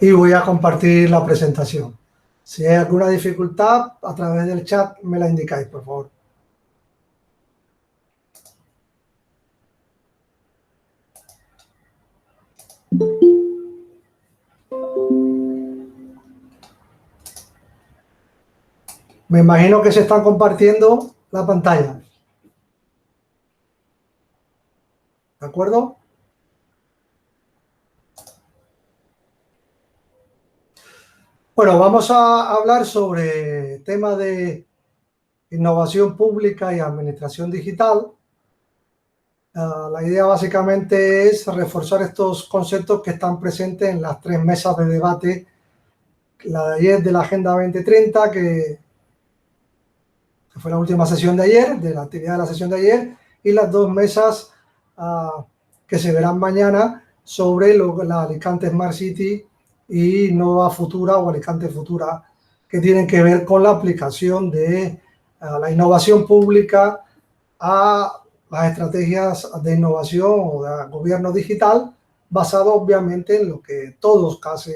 y voy a compartir la presentación. Si hay alguna dificultad, a través del chat me la indicáis, por favor. Me imagino que se están compartiendo la pantalla. ¿De acuerdo? Bueno, vamos a hablar sobre temas de innovación pública y administración digital. La idea básicamente es reforzar estos conceptos que están presentes en las 3 mesas de debate, la de ayer de la Agenda 2030, que fue la última sesión de ayer, de la actividad de la sesión de ayer, y las 2 mesas que se verán mañana sobre la Alicante Smart City y Nova Futura o Alicante Futura, que tienen que ver con la aplicación de la innovación pública a las estrategias de innovación o de gobierno digital, basado obviamente en lo que casi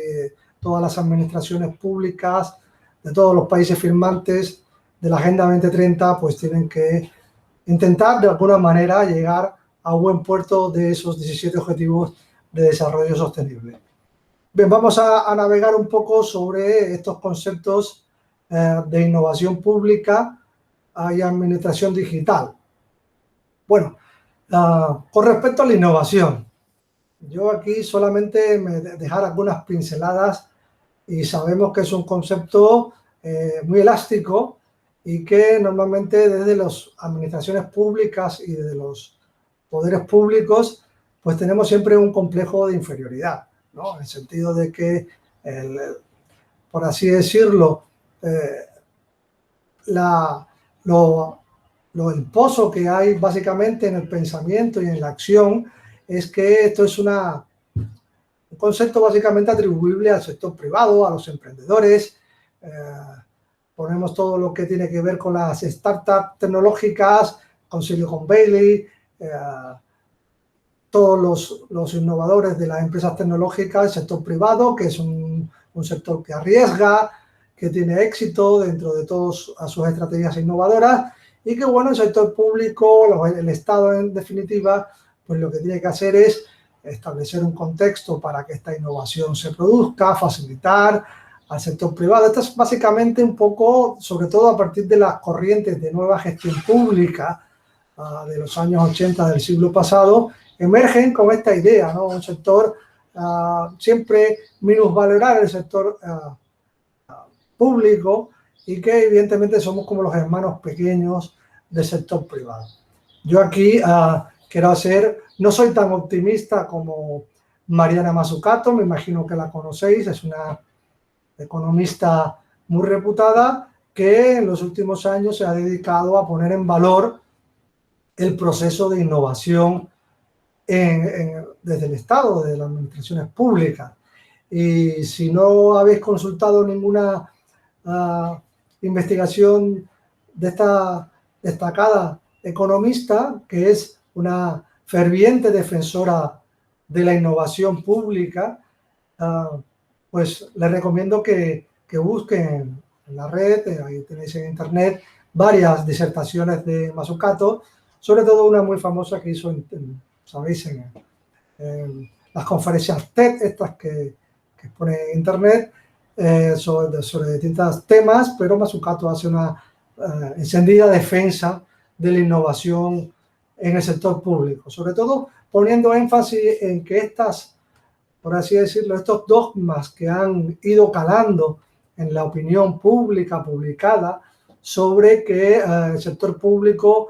todas las administraciones públicas de todos los países firmantes de la Agenda 2030, pues tienen que intentar de alguna manera llegar a buen puerto de esos 17 objetivos de desarrollo sostenible. Bien, vamos a navegar un poco sobre estos conceptos de innovación pública y administración digital. Bueno, con respecto a la innovación, yo aquí solamente me dejar algunas pinceladas, y sabemos que es un concepto muy elástico y que normalmente desde las administraciones públicas y desde los poderes públicos pues tenemos siempre un complejo de inferioridad, ¿no? En el sentido de que, por así decirlo, el pozo que hay básicamente en el pensamiento y en la acción es que esto es un concepto básicamente atribuible al sector privado, a los emprendedores. Ponemos todo lo que tiene que ver con las startups tecnológicas, con Silicon Valley, todos los innovadores de las empresas tecnológicas, el sector privado, que es un sector que arriesga, que tiene éxito dentro de todas sus estrategias innovadoras, y que, bueno, el sector público, el Estado en definitiva, pues lo que tiene que hacer es establecer un contexto para que esta innovación se produzca, facilitar al sector privado. Esto es básicamente un poco, sobre todo a partir de las corrientes de nueva gestión pública de los años 80 del siglo pasado, emergen con esta idea, ¿no? Un sector siempre minusvalorar el sector público, y que evidentemente somos como los hermanos pequeños del sector privado. Yo aquí quiero no soy tan optimista como Mariana Mazzucato, me imagino que la conocéis, es una economista muy reputada que en los últimos años se ha dedicado a poner en valor el proceso de innovación desde el Estado, de las administraciones públicas. Y si no habéis consultado ninguna investigación de esta destacada economista, que es una ferviente defensora de la innovación pública, pues les recomiendo que busquen en la red, ahí tenéis en internet, varias disertaciones de Mazzucato, sobre todo una muy famosa que hizo, sabéis, en las conferencias TED, estas que pone en internet, sobre distintos temas, pero Mazzucato hace una encendida defensa de la innovación en el sector público, sobre todo poniendo énfasis en que por así decirlo, estos dogmas que han ido calando en la opinión pública publicada sobre que el sector público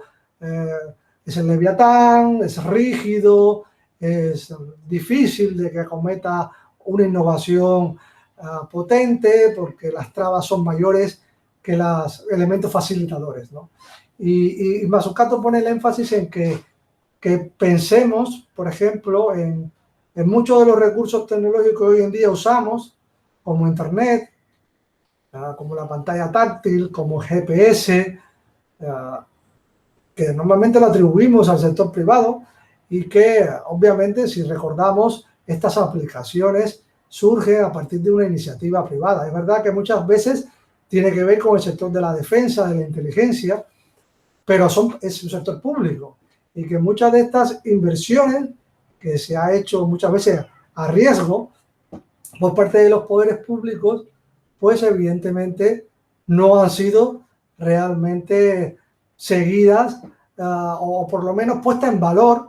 es el leviatán, es rígido, es difícil de que acometa una innovación potente porque las trabas son mayores que los elementos facilitadores, ¿no? Y Mazzucato pone el énfasis en que pensemos, por ejemplo, en muchos de los recursos tecnológicos que hoy en día usamos, como Internet, como la pantalla táctil, como GPS, que normalmente lo atribuimos al sector privado, y que obviamente, si recordamos, estas aplicaciones surge a partir de una iniciativa privada. Es verdad que muchas veces tiene que ver con el sector de la defensa, de la inteligencia, pero es un sector público y que muchas de estas inversiones que se ha hecho muchas veces a riesgo por parte de los poderes públicos, pues evidentemente no han sido realmente seguidas o por lo menos puesta en valor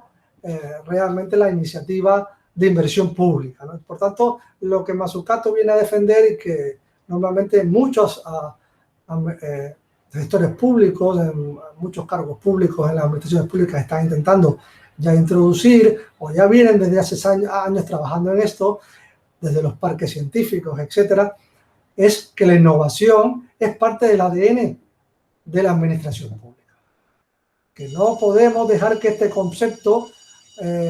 realmente la iniciativa de inversión pública, ¿no? Por tanto, lo que Mazzucato viene a defender y que normalmente muchos gestores públicos, en muchos cargos públicos en las administraciones públicas están intentando ya introducir o ya vienen desde hace años trabajando en esto, desde los parques científicos, etcétera, es que la innovación es parte del ADN de la administración pública. Que no podemos dejar que este concepto,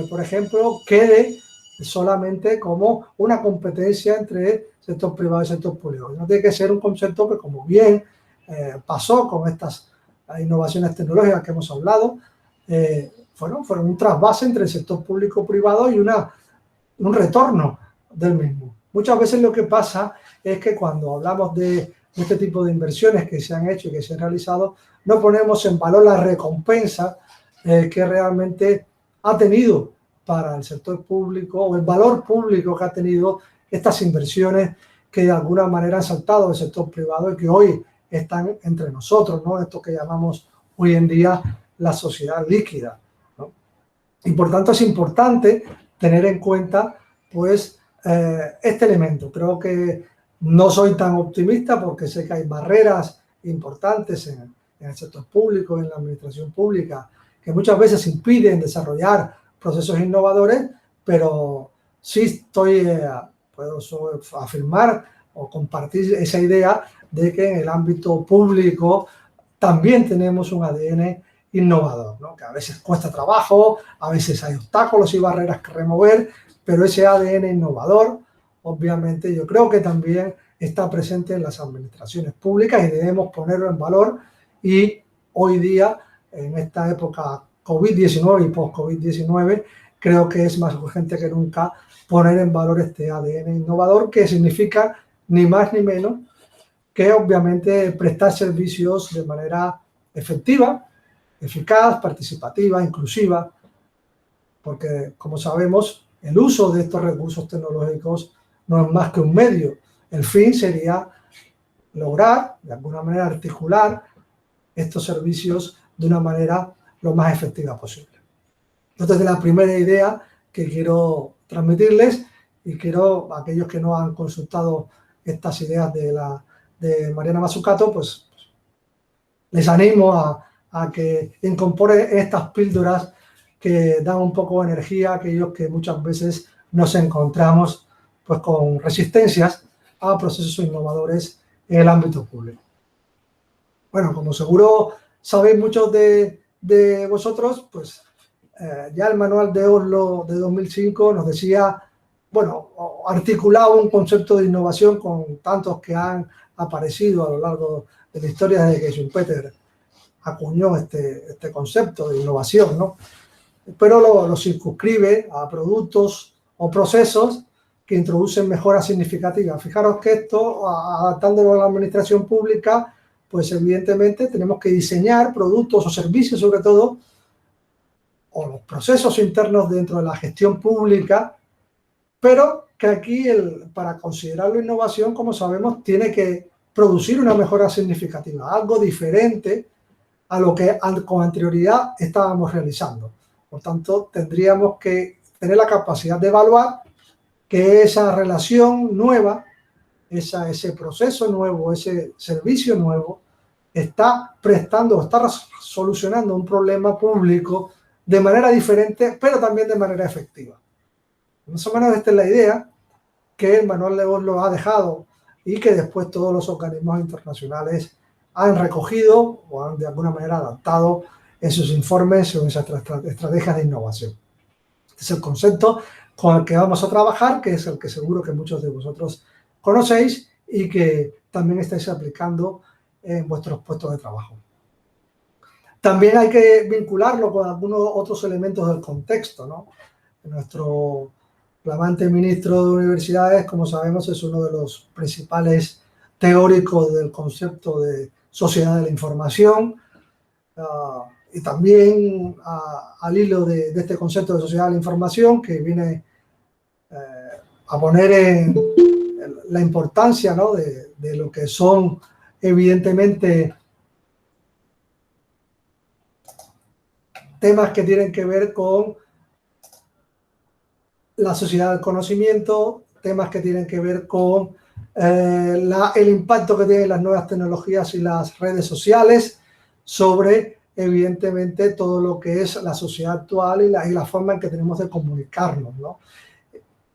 por ejemplo, quede solamente como una competencia entre sector privado y sector público. No tiene que ser un concepto que, como bien pasó con estas innovaciones tecnológicas que hemos hablado, fueron un trasvase entre el sector público y privado y un retorno del mismo. Muchas veces lo que pasa es que cuando hablamos de este tipo de inversiones que se han hecho y que se han realizado, no ponemos en valor la recompensa que realmente ha tenido para el sector público o el valor público que ha tenido estas inversiones que de alguna manera han saltado del sector privado y que hoy están entre nosotros, ¿no? Esto que llamamos hoy en día la sociedad líquida, ¿no? Y por tanto es importante tener en cuenta pues este elemento. Creo que no soy tan optimista porque sé que hay barreras importantes en el sector público, en la administración pública, que muchas veces impiden desarrollar procesos innovadores, pero sí puedo afirmar o compartir esa idea de que en el ámbito público también tenemos un ADN innovador, ¿no? Que a veces cuesta trabajo, a veces hay obstáculos y barreras que remover, pero ese ADN innovador, obviamente, yo creo que también está presente en las administraciones públicas y debemos ponerlo en valor. Y hoy día, en esta época COVID-19 y post-COVID-19, creo que es más urgente que nunca poner en valor este ADN innovador, que significa ni más ni menos que obviamente prestar servicios de manera efectiva, eficaz, participativa, inclusiva, porque como sabemos, el uso de estos recursos tecnológicos no es más que un medio. El fin sería lograr, de alguna manera, articular estos servicios de una manera lo más efectiva posible. Entonces, la primera idea que quiero transmitirles, y quiero, a aquellos que no han consultado estas ideas de Mariana Mazzucato, pues les animo a que incorporen estas píldoras que dan un poco de energía a aquellos que muchas veces nos encontramos pues con resistencias a procesos innovadores en el ámbito público. Bueno, como seguro sabéis muchos de vosotros, pues ya el manual de Oslo de 2005 nos decía, bueno, articulaba un concepto de innovación con tantos que han aparecido a lo largo de la historia desde que Schumpeter acuñó este concepto de innovación, ¿no? Pero lo circunscribe a productos o procesos que introducen mejoras significativas. Fijaros que esto, adaptándolo a la administración pública, pues evidentemente tenemos que diseñar productos o servicios, sobre todo, o los procesos internos dentro de la gestión pública, pero que aquí, para considerarlo innovación, como sabemos, tiene que producir una mejora significativa, algo diferente a lo que con anterioridad estábamos realizando. Por tanto, tendríamos que tener la capacidad de evaluar que esa relación nueva, ese proceso nuevo, ese servicio nuevo, está prestando, está solucionando un problema público de manera diferente, pero también de manera efectiva. Más o menos esta es la idea que el manual de Oslo ha dejado y que después todos los organismos internacionales han recogido o han de alguna manera adaptado en sus informes o en sus estrategias de innovación. Este es el concepto con el que vamos a trabajar, que es el que seguro que muchos de vosotros conocéis y que también estáis aplicando en vuestros puestos de trabajo. También hay que vincularlo con algunos otros elementos del contexto, ¿no? flamante ministro de Universidades, como sabemos, es uno de los principales teóricos del concepto de sociedad de la información, y también al hilo de este concepto de sociedad de la información, que viene a poner en la importancia, ¿no?, de lo que son evidentemente temas que tienen que ver con la sociedad del conocimiento, temas que tienen que ver con el impacto que tienen las nuevas tecnologías y las redes sociales sobre, evidentemente, todo lo que es la sociedad actual y la forma en que tenemos de comunicarnos, ¿no?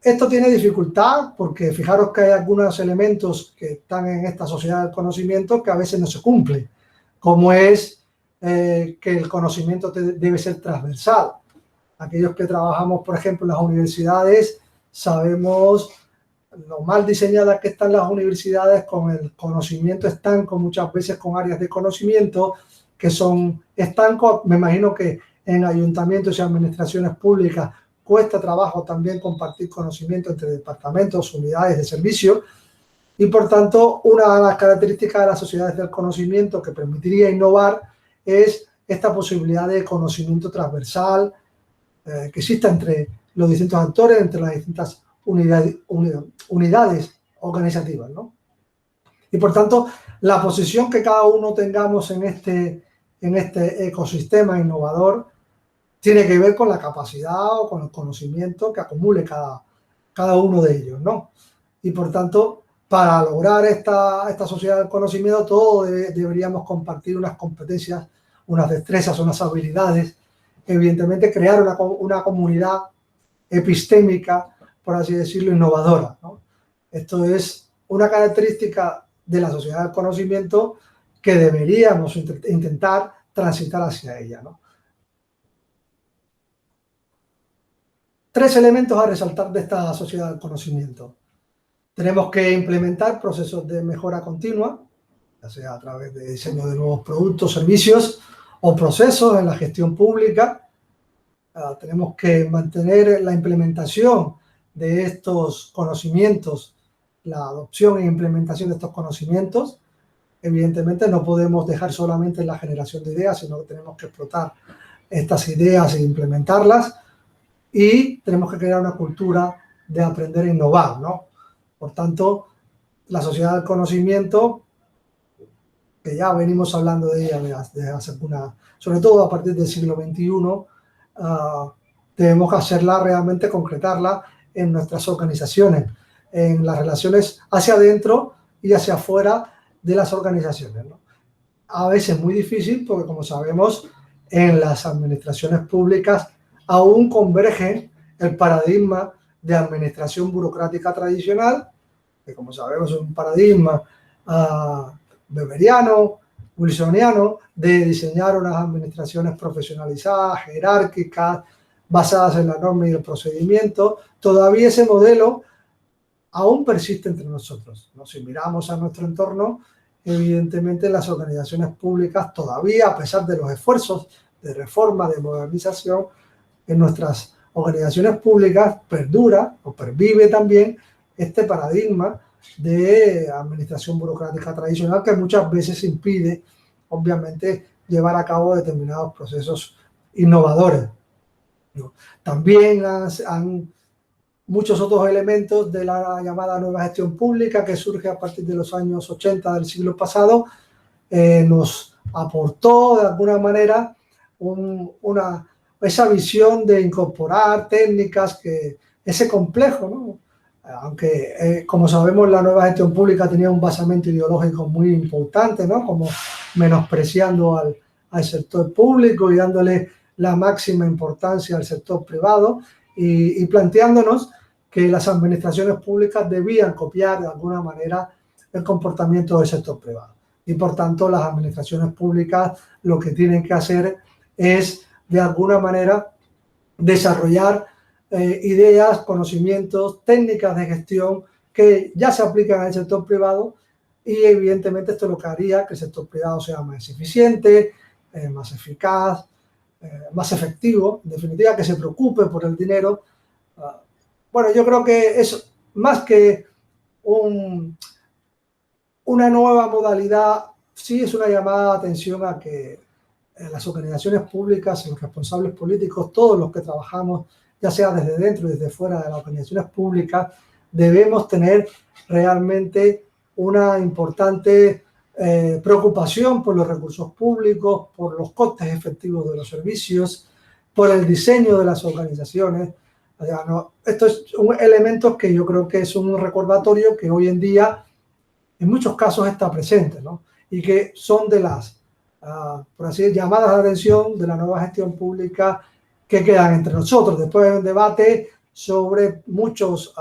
Esto tiene dificultad porque fijaros que hay algunos elementos que están en esta sociedad del conocimiento que a veces no se cumplen, como es que el conocimiento debe ser transversal. Aquellos que trabajamos, por ejemplo, en las universidades, sabemos lo mal diseñadas que están las universidades, con el conocimiento estanco, muchas veces con áreas de conocimiento que son estancos. Me imagino que en ayuntamientos y administraciones públicas cuesta trabajo también compartir conocimiento entre departamentos, unidades de servicio, y por tanto una de las características de las sociedades del conocimiento que permitiría innovar es esta posibilidad de conocimiento transversal que exista entre los distintos actores, entre las distintas unidades organizativas, ¿no? Y por tanto, la posición que cada uno tengamos en este ecosistema innovador tiene que ver con la capacidad o con el conocimiento que acumule cada uno de ellos, ¿no? Y por tanto, para lograr esta sociedad del conocimiento, todos deberíamos compartir unas competencias, unas destrezas, unas habilidades, evidentemente crear una comunidad epistémica, por así decirlo, innovadora, ¿no? Esto es una característica de la sociedad del conocimiento que deberíamos intentar transitar hacia ella, ¿no? 3 elementos a resaltar de esta sociedad del conocimiento. Tenemos que implementar procesos de mejora continua, ya sea a través de diseño de nuevos productos, servicios o procesos en la gestión pública. Tenemos que mantener la implementación de estos conocimientos, la adopción e implementación de estos conocimientos. Evidentemente no podemos dejar solamente la generación de ideas, sino que tenemos que explotar estas ideas e implementarlas, y tenemos que crear una cultura de aprender e innovar, ¿no? Por tanto, la sociedad del conocimiento, que ya venimos hablando de ella desde hace sobre todo a partir del siglo XXI, debemos hacerla realmente, concretarla en nuestras organizaciones, en las relaciones hacia adentro y hacia afuera de las organizaciones, ¿no? A veces muy difícil porque, como sabemos, en las administraciones públicas aún converge el paradigma de administración burocrática tradicional, que, como sabemos, es un paradigma weberiano, wilsoniano, de diseñar unas administraciones profesionalizadas, jerárquicas, basadas en la norma y el procedimiento. Todavía ese modelo aún persiste entre nosotros, ¿no? Si miramos a nuestro entorno, evidentemente las organizaciones públicas todavía, a pesar de los esfuerzos de reforma, de modernización, en nuestras organizaciones públicas perdura o pervive también este paradigma de administración burocrática tradicional, que muchas veces impide, obviamente, llevar a cabo determinados procesos innovadores. También muchos otros elementos de la llamada nueva gestión pública, que surge a partir de los años 80 del siglo pasado, nos aportó de alguna manera esa visión de incorporar técnicas, ese complejo, ¿no? Aunque, como sabemos, la nueva gestión pública tenía un basamento ideológico muy importante, ¿no? Como menospreciando al sector público y dándole la máxima importancia al sector privado, y planteándonos que las administraciones públicas debían copiar de alguna manera el comportamiento del sector privado. Y por tanto, las administraciones públicas lo que tienen que hacer es, de alguna manera, desarrollar ideas, conocimientos, técnicas de gestión que ya se aplican al sector privado, y evidentemente esto lo que haría que el sector privado sea más eficiente, más eficaz, más efectivo, en definitiva, que se preocupe por el dinero bueno, yo creo que es más que una nueva modalidad, sí es una llamada de atención a que las organizaciones públicas y los responsables políticos, todos los que trabajamos, ya sea desde dentro y desde fuera de las organizaciones públicas, debemos tener realmente una importante preocupación por los recursos públicos, por los costes efectivos de los servicios, por el diseño de las organizaciones. O sea, no, estos son elementos que yo creo que es un recordatorio que hoy en día en muchos casos está presente, ¿no? Y que son de las, por así decir, llamadas de atención de la nueva gestión pública que quedan entre nosotros. Después de un debate sobre muchas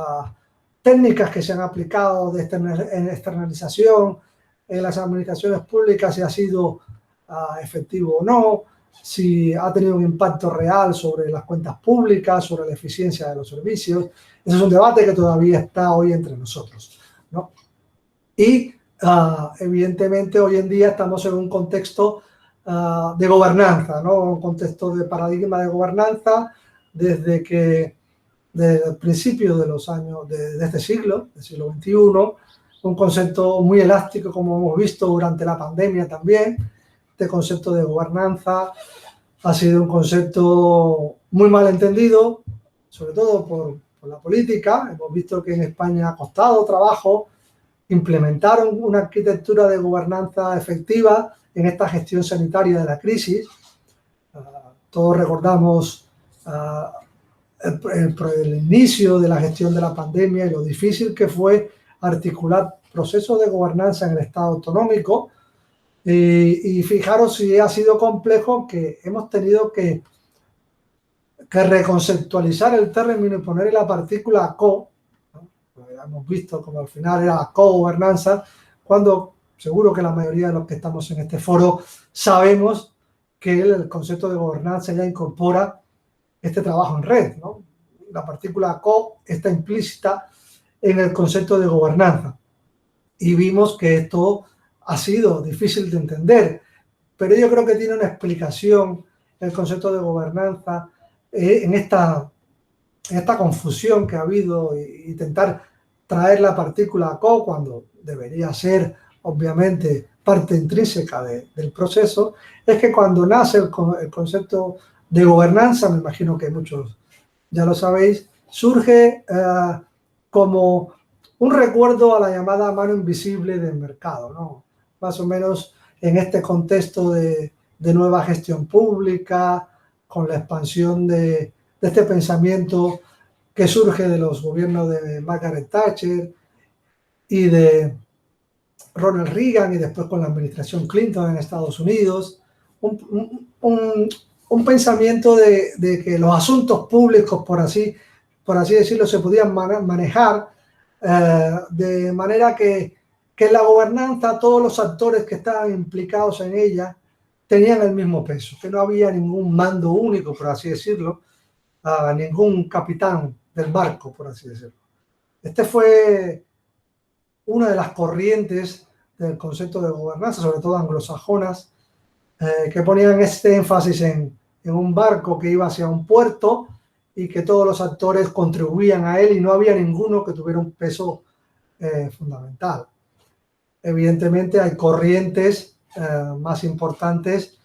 técnicas que se han aplicado de externalización en las administraciones públicas, si ha sido efectivo o no, si ha tenido un impacto real sobre las cuentas públicas, sobre la eficiencia de los servicios. Ese es un debate que todavía está hoy entre nosotros, ¿no? Y evidentemente hoy en día estamos en un contexto de gobernanza, ¿no? Un contexto de paradigma de gobernanza desde el principio de los años de este siglo, del siglo XXI, un concepto muy elástico como hemos visto durante la pandemia también. Este concepto de gobernanza ha sido un concepto muy mal entendido, sobre todo por la política. Hemos visto que en España ha costado trabajo implementar una arquitectura de gobernanza efectiva en esta gestión sanitaria de la crisis. Todos recordamos el inicio de la gestión de la pandemia y lo difícil que fue articular procesos de gobernanza en el Estado autonómico. Y fijaros si ha sido complejo, que hemos tenido que reconceptualizar el término y ponerle la partícula co. Hemos visto como al final era co-gobernanza, cuando seguro que la mayoría de los que estamos en este foro sabemos que el concepto de gobernanza ya incorpora este trabajo en red, ¿no? La partícula co está implícita en el concepto de gobernanza. Y vimos que esto ha sido difícil de entender, pero yo creo que tiene una explicación el concepto de gobernanza en esta confusión que ha habido e intentar traer la partícula co cuando debería ser obviamente parte intrínseca del proceso. Es que cuando nace el concepto de gobernanza, me imagino que muchos ya lo sabéis, surge como un recuerdo a la llamada mano invisible del mercado, ¿no? Más o menos en este contexto de nueva gestión pública, con la expansión de este pensamiento que surge de los gobiernos de Margaret Thatcher y de Ronald Reagan y después con la administración Clinton en Estados Unidos, un pensamiento de que los asuntos públicos, por así decirlo, se podían manejar de manera que en la gobernanza todos los actores que estaban implicados en ella tenían el mismo peso, que no había ningún mando único, por así decirlo, ningún capitán del barco, por así decirlo. Este fue una de las corrientes del concepto de gobernanza, sobre todo anglosajonas, que ponían este énfasis en un barco que iba hacia un puerto y que todos los actores contribuían a él y no había ninguno que tuviera un peso fundamental. Evidentemente hay corrientes más importantes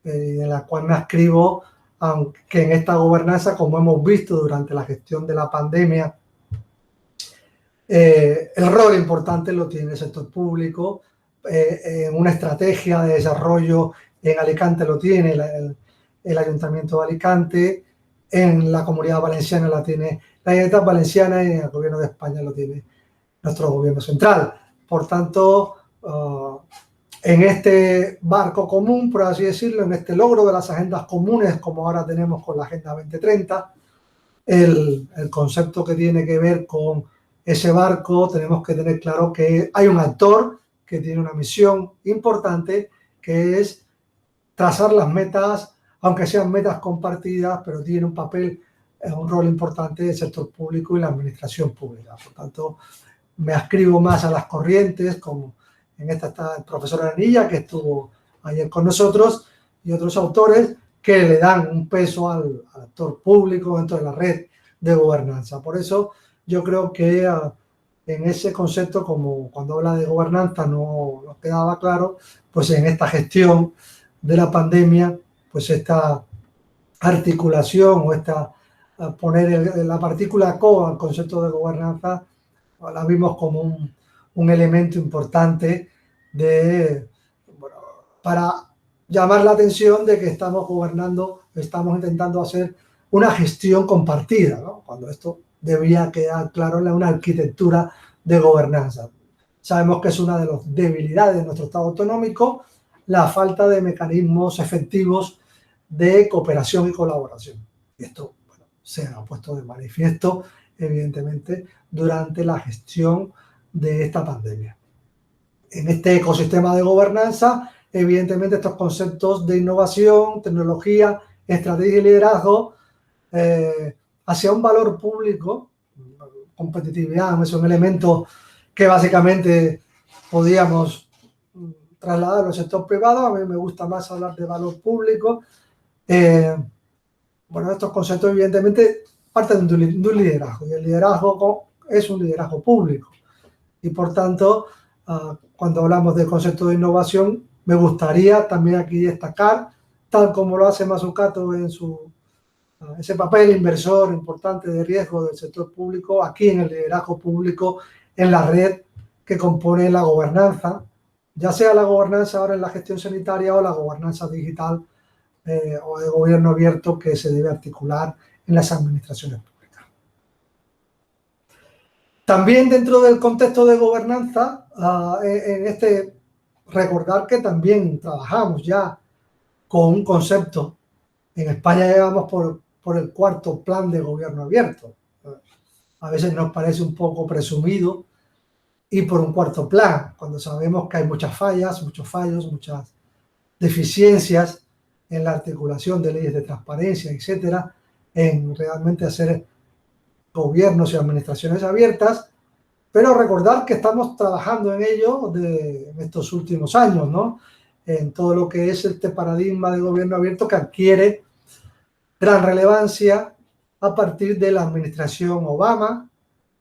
en las cuales me adscribo, aunque en esta gobernanza, como hemos visto durante la gestión de la pandemia, el rol importante lo tiene el sector público, en una estrategia de desarrollo en Alicante lo tiene el Ayuntamiento de Alicante, en la Comunidad Valenciana la tiene la Generalitat Valenciana y en el Gobierno de España lo tiene nuestro Gobierno Central. Por tanto, en este barco común, por así decirlo, en este logro de las agendas comunes, como ahora tenemos con la Agenda 2030, el concepto que tiene que ver con ese barco, tenemos que tener claro que hay un actor que tiene una misión importante, que es trazar las metas, aunque sean metas compartidas, pero tiene un papel, un rol importante del sector público y la administración pública. Por tanto, me adscribo más a las corrientes, como en esta está el profesor Aranilla, que estuvo ayer con nosotros, y otros autores que le dan un peso al actor público dentro de la red de gobernanza. Por eso yo creo que en ese concepto, como cuando habla de gobernanza no nos quedaba claro, pues en esta gestión de la pandemia, pues esta articulación o esta poner la partícula CO al concepto de gobernanza, la vimos como un elemento importante de, bueno, para llamar la atención de que estamos gobernando, estamos intentando hacer una gestión compartida, ¿no? Cuando esto debía quedar claro en una arquitectura de gobernanza. Sabemos que es una de las debilidades de nuestro Estado autonómico, la falta de mecanismos efectivos de cooperación y colaboración. Y esto, bueno, se ha puesto de manifiesto, evidentemente, durante la gestión de esta pandemia. En este ecosistema de gobernanza, evidentemente, estos conceptos de innovación, tecnología, estrategia y liderazgo hacia un valor público, competitividad, es un elemento que básicamente podíamos trasladar al sector privado. A mí me gusta más hablar de valor público. Bueno, estos conceptos evidentemente parten de un liderazgo, y el liderazgo es un liderazgo público. Y por tanto, cuando hablamos del concepto de innovación, me gustaría también aquí destacar, tal como lo hace Mazzucato en ese papel inversor importante de riesgo del sector público, aquí en el liderazgo público, en la red que compone la gobernanza, ya sea la gobernanza ahora en la gestión sanitaria o la gobernanza digital o de gobierno abierto que se debe articular en las administraciones públicas. También dentro del contexto de gobernanza, recordar que también trabajamos ya con un concepto. En España llevamos por el cuarto plan de gobierno abierto. A veces nos parece un poco presumido y por un cuarto plan, cuando sabemos que hay muchas fallas, muchos fallos, muchas deficiencias en la articulación de leyes de transparencia, etcétera, en realmente hacer gobiernos y administraciones abiertas, pero recordar que estamos trabajando en ello en estos últimos años, ¿no? En todo lo que es este paradigma de gobierno abierto que adquiere gran relevancia a partir de la administración Obama,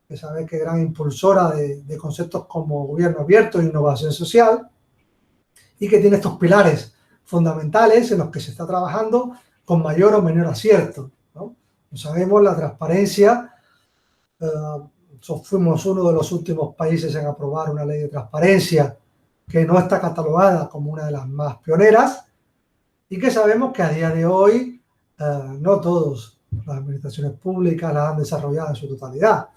que sabe que es gran impulsora de conceptos como gobierno abierto e innovación social, y que tiene estos pilares fundamentales en los que se está trabajando con mayor o menor acierto, ¿no? Como sabemos, la transparencia, fuimos uno de los últimos países en aprobar una ley de transparencia que no está catalogada como una de las más pioneras, y que sabemos que a día de hoy no todas las administraciones públicas las han desarrollado en su totalidad.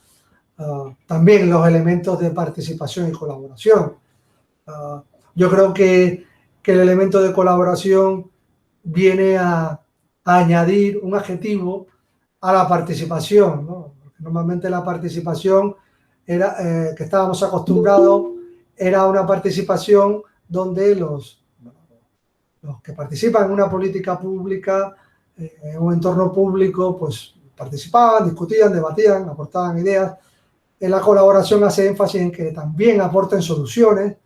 También los elementos de participación y colaboración. Yo creo que el elemento de colaboración viene a añadir un adjetivo a la participación, ¿no? Porque normalmente la participación era, que estábamos acostumbrados, era una participación donde los que participan en una política pública, en un entorno público, pues participaban, discutían, debatían, aportaban ideas. En la colaboración hace énfasis en que también aporten soluciones,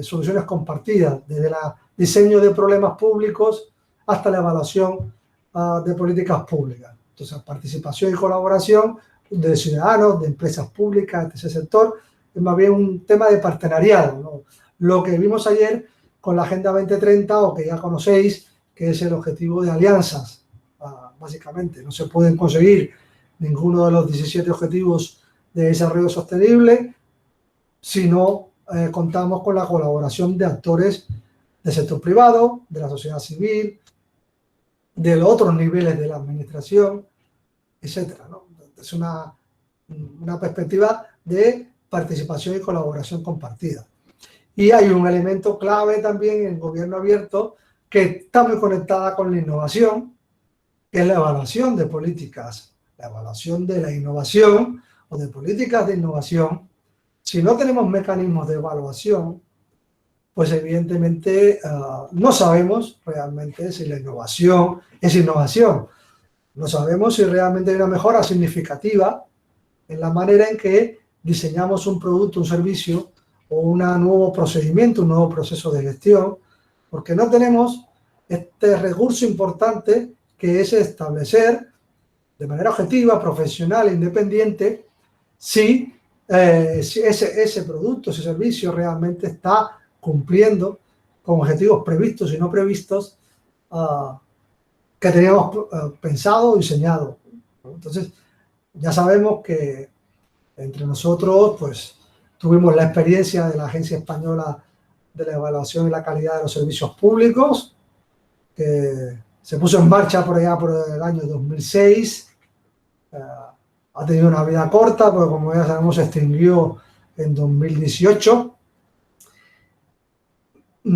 soluciones compartidas, desde el diseño de problemas públicos hasta la evaluación de políticas públicas. Entonces, participación y colaboración de ciudadanos, de empresas públicas, de ese sector, es más bien un tema de partenariado, ¿no? Lo que vimos ayer con la Agenda 2030, o que ya conocéis, que es el objetivo de alianzas, básicamente. No se pueden conseguir ninguno de los 17 objetivos de desarrollo sostenible si no contamos con la colaboración de actores del sector privado, de la sociedad civil, de los otros niveles de la administración, etcétera, ¿no? Es una perspectiva de participación y colaboración compartida. Y hay un elemento clave también en el gobierno abierto que está muy conectada con la innovación, que es la evaluación de políticas, la evaluación de la innovación o de políticas de innovación. Si no tenemos mecanismos de evaluación, pues evidentemente no sabemos realmente si la innovación es innovación. No sabemos si realmente hay una mejora significativa en la manera en que diseñamos un producto, un servicio o un nuevo procedimiento, un nuevo proceso de gestión, porque no tenemos este recurso importante que es establecer de manera objetiva, profesional e independiente si ese producto, ese servicio realmente está cumpliendo con objetivos previstos y no previstos que teníamos pensado o diseñado. Entonces, ya sabemos que entre nosotros, pues, tuvimos la experiencia de la Agencia Española de la Evaluación y la Calidad de los Servicios Públicos, que se puso en marcha por allá por el año 2006. Ha tenido una vida corta, porque como ya sabemos se extinguió en 2018.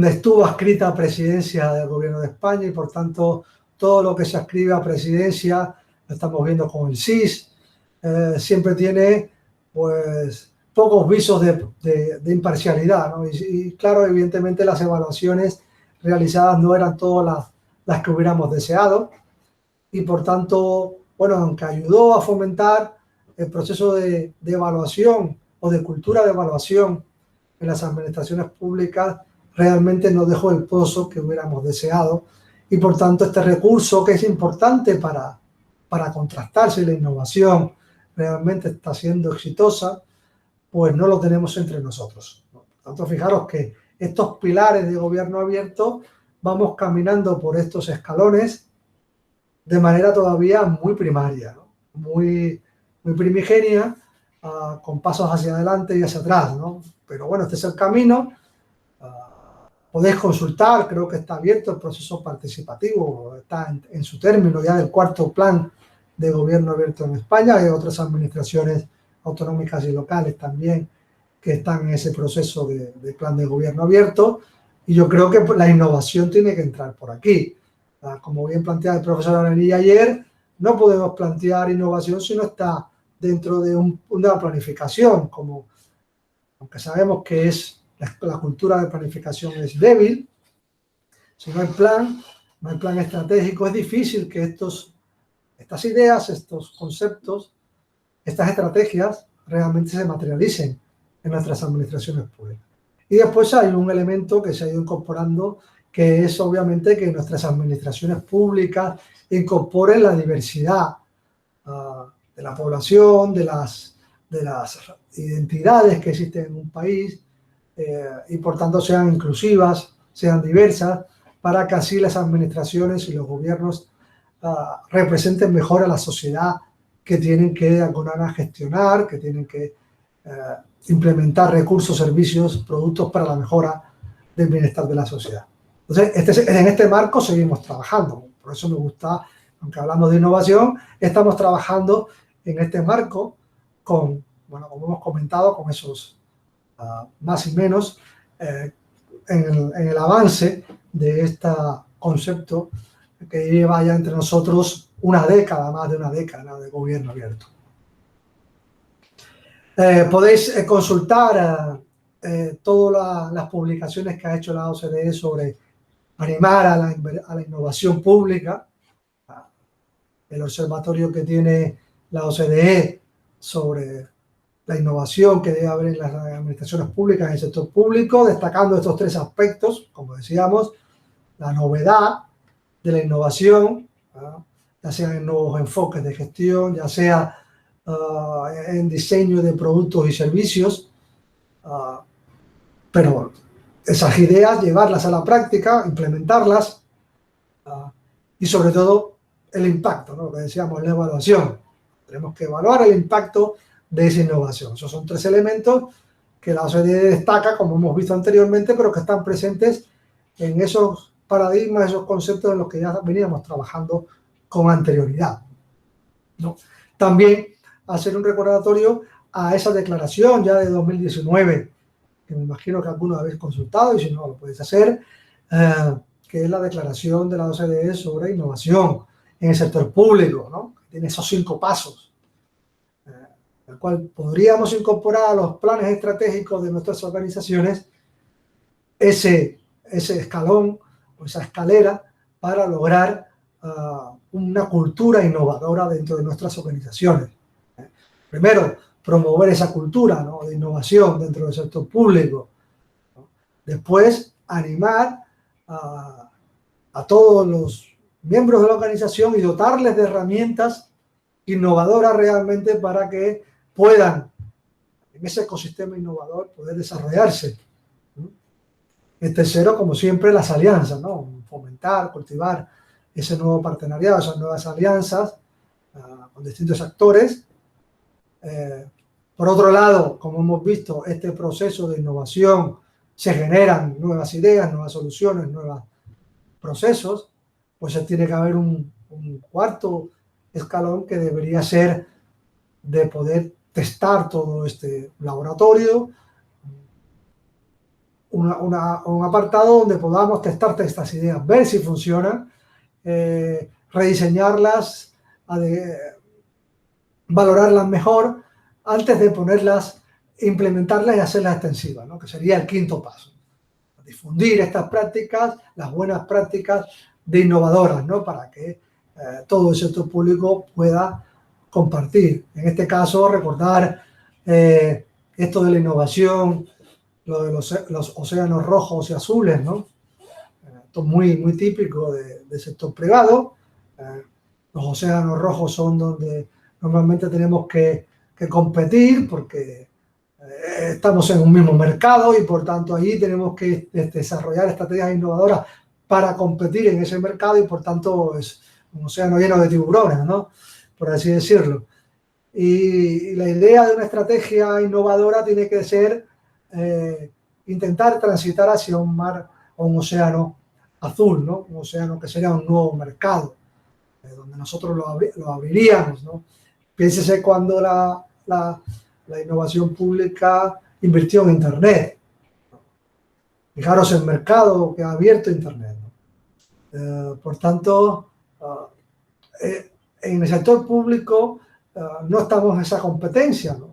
Estuvo adscrita a Presidencia del Gobierno de España y por tanto todo lo que se adscribe a Presidencia, lo estamos viendo con el SIS, siempre tiene pues pocos visos de imparcialidad, ¿no? Y claro, evidentemente las evaluaciones realizadas no eran todas las que hubiéramos deseado y por tanto, bueno, aunque ayudó a fomentar el proceso de evaluación o de cultura de evaluación en las administraciones públicas, realmente no dejó el pozo que hubiéramos deseado y por tanto este recurso que es importante para contrastar si la innovación realmente está siendo exitosa, pues no lo tenemos entre nosotros. Por tanto, fijaros que estos pilares de gobierno abierto vamos caminando por estos escalones de manera todavía muy primaria, ¿no? muy primigenia, con pasos hacia adelante y hacia atrás, ¿no? Pero bueno, este es el camino. Podéis consultar, creo que está abierto el proceso participativo, está en su término ya del cuarto plan de gobierno abierto en España. Hay otras administraciones autonómicas y locales también que están en ese proceso de plan de gobierno abierto y yo creo que la innovación tiene que entrar por aquí. Como bien planteaba el profesor Arenilla ayer, no podemos plantear innovación si no está dentro de una planificación, como aunque sabemos que es la cultura de planificación es débil. Si no hay plan estratégico, es difícil que estas ideas, estos conceptos, estas estrategias realmente se materialicen en nuestras administraciones públicas. Y después hay un elemento que se ha ido incorporando, que es obviamente que nuestras administraciones públicas incorporen la diversidad de la población, de las identidades que existen en un país, y por tanto sean inclusivas, sean diversas, para que así las administraciones y los gobiernos representen mejor a la sociedad que tienen que de alguna manera gestionar, que tienen que implementar recursos, servicios, productos para la mejora del bienestar de la sociedad. Entonces, en este marco seguimos trabajando. Por eso me gusta, aunque hablamos de innovación, estamos trabajando en este marco con, bueno, como hemos comentado, con esos más y menos en el avance de este concepto que lleva ya entre nosotros una década, más de una década de gobierno abierto. Podéis consultar todas las publicaciones que ha hecho la OCDE sobre animar a la innovación pública, el observatorio que tiene la OCDE sobre la innovación que debe haber en las administraciones públicas, en el sector público, destacando estos tres aspectos, como decíamos, la novedad de la innovación, ya sea en nuevos enfoques de gestión, ya sea en diseño de productos y servicios, pero esas ideas, llevarlas a la práctica, implementarlas, y sobre todo el impacto, ¿no? Lo que decíamos, la evaluación. Tenemos que evaluar el impacto de esa innovación. Esos son tres elementos que la OCDE destaca, como hemos visto anteriormente, pero que están presentes en esos paradigmas, esos conceptos en los que ya veníamos trabajando con anterioridad, ¿no? También hacer un recordatorio a esa declaración ya de 2019, que me imagino que algunos habéis consultado y si no lo podéis hacer, que es la declaración de la OCDE sobre innovación en el sector público, ¿no? Tiene esos 5 pasos, el cual podríamos incorporar a los planes estratégicos de nuestras organizaciones ese escalón o esa escalera para lograr una cultura innovadora dentro de nuestras organizaciones. Primero, promover esa cultura, ¿no?, de innovación dentro del sector público, ¿no? Después, animar a todos los miembros de la organización y dotarles de herramientas innovadora realmente para que puedan, en ese ecosistema innovador, poder desarrollarse. El tercero, como siempre, las alianzas, ¿no? Fomentar, cultivar ese nuevo partenariado, esas nuevas alianzas con distintos actores. Por otro lado, como hemos visto, este proceso de innovación se generan nuevas ideas, nuevas soluciones, nuevos procesos, pues tiene que haber un cuarto escalón que debería ser de poder testar todo este laboratorio, un apartado donde podamos testar estas ideas, ver si funcionan, rediseñarlas, valorarlas mejor antes de ponerlas, implementarlas y hacerlas extensivas, ¿no? Que sería el quinto paso. Difundir estas prácticas, las buenas prácticas de innovadoras, ¿no? Para que todo el sector público pueda compartir. En este caso, recordar esto de la innovación, lo de los océanos rojos y azules, ¿no? Esto es muy típico del sector privado. Los océanos rojos son donde normalmente tenemos que competir porque estamos en un mismo mercado y por tanto ahí tenemos que desarrollar estrategias innovadoras para competir en ese mercado y por tanto es un océano lleno de tiburones, ¿no? Por así decirlo. Y la idea de una estrategia innovadora tiene que ser intentar transitar hacia un mar o un océano azul, ¿no? Un océano que sería un nuevo mercado, donde nosotros lo abriríamos, ¿no? Piénsese cuando la innovación pública invirtió en Internet. Fijaros el mercado que ha abierto Internet, ¿no? Por tanto, en el sector público no estamos en esa competencia, ¿no?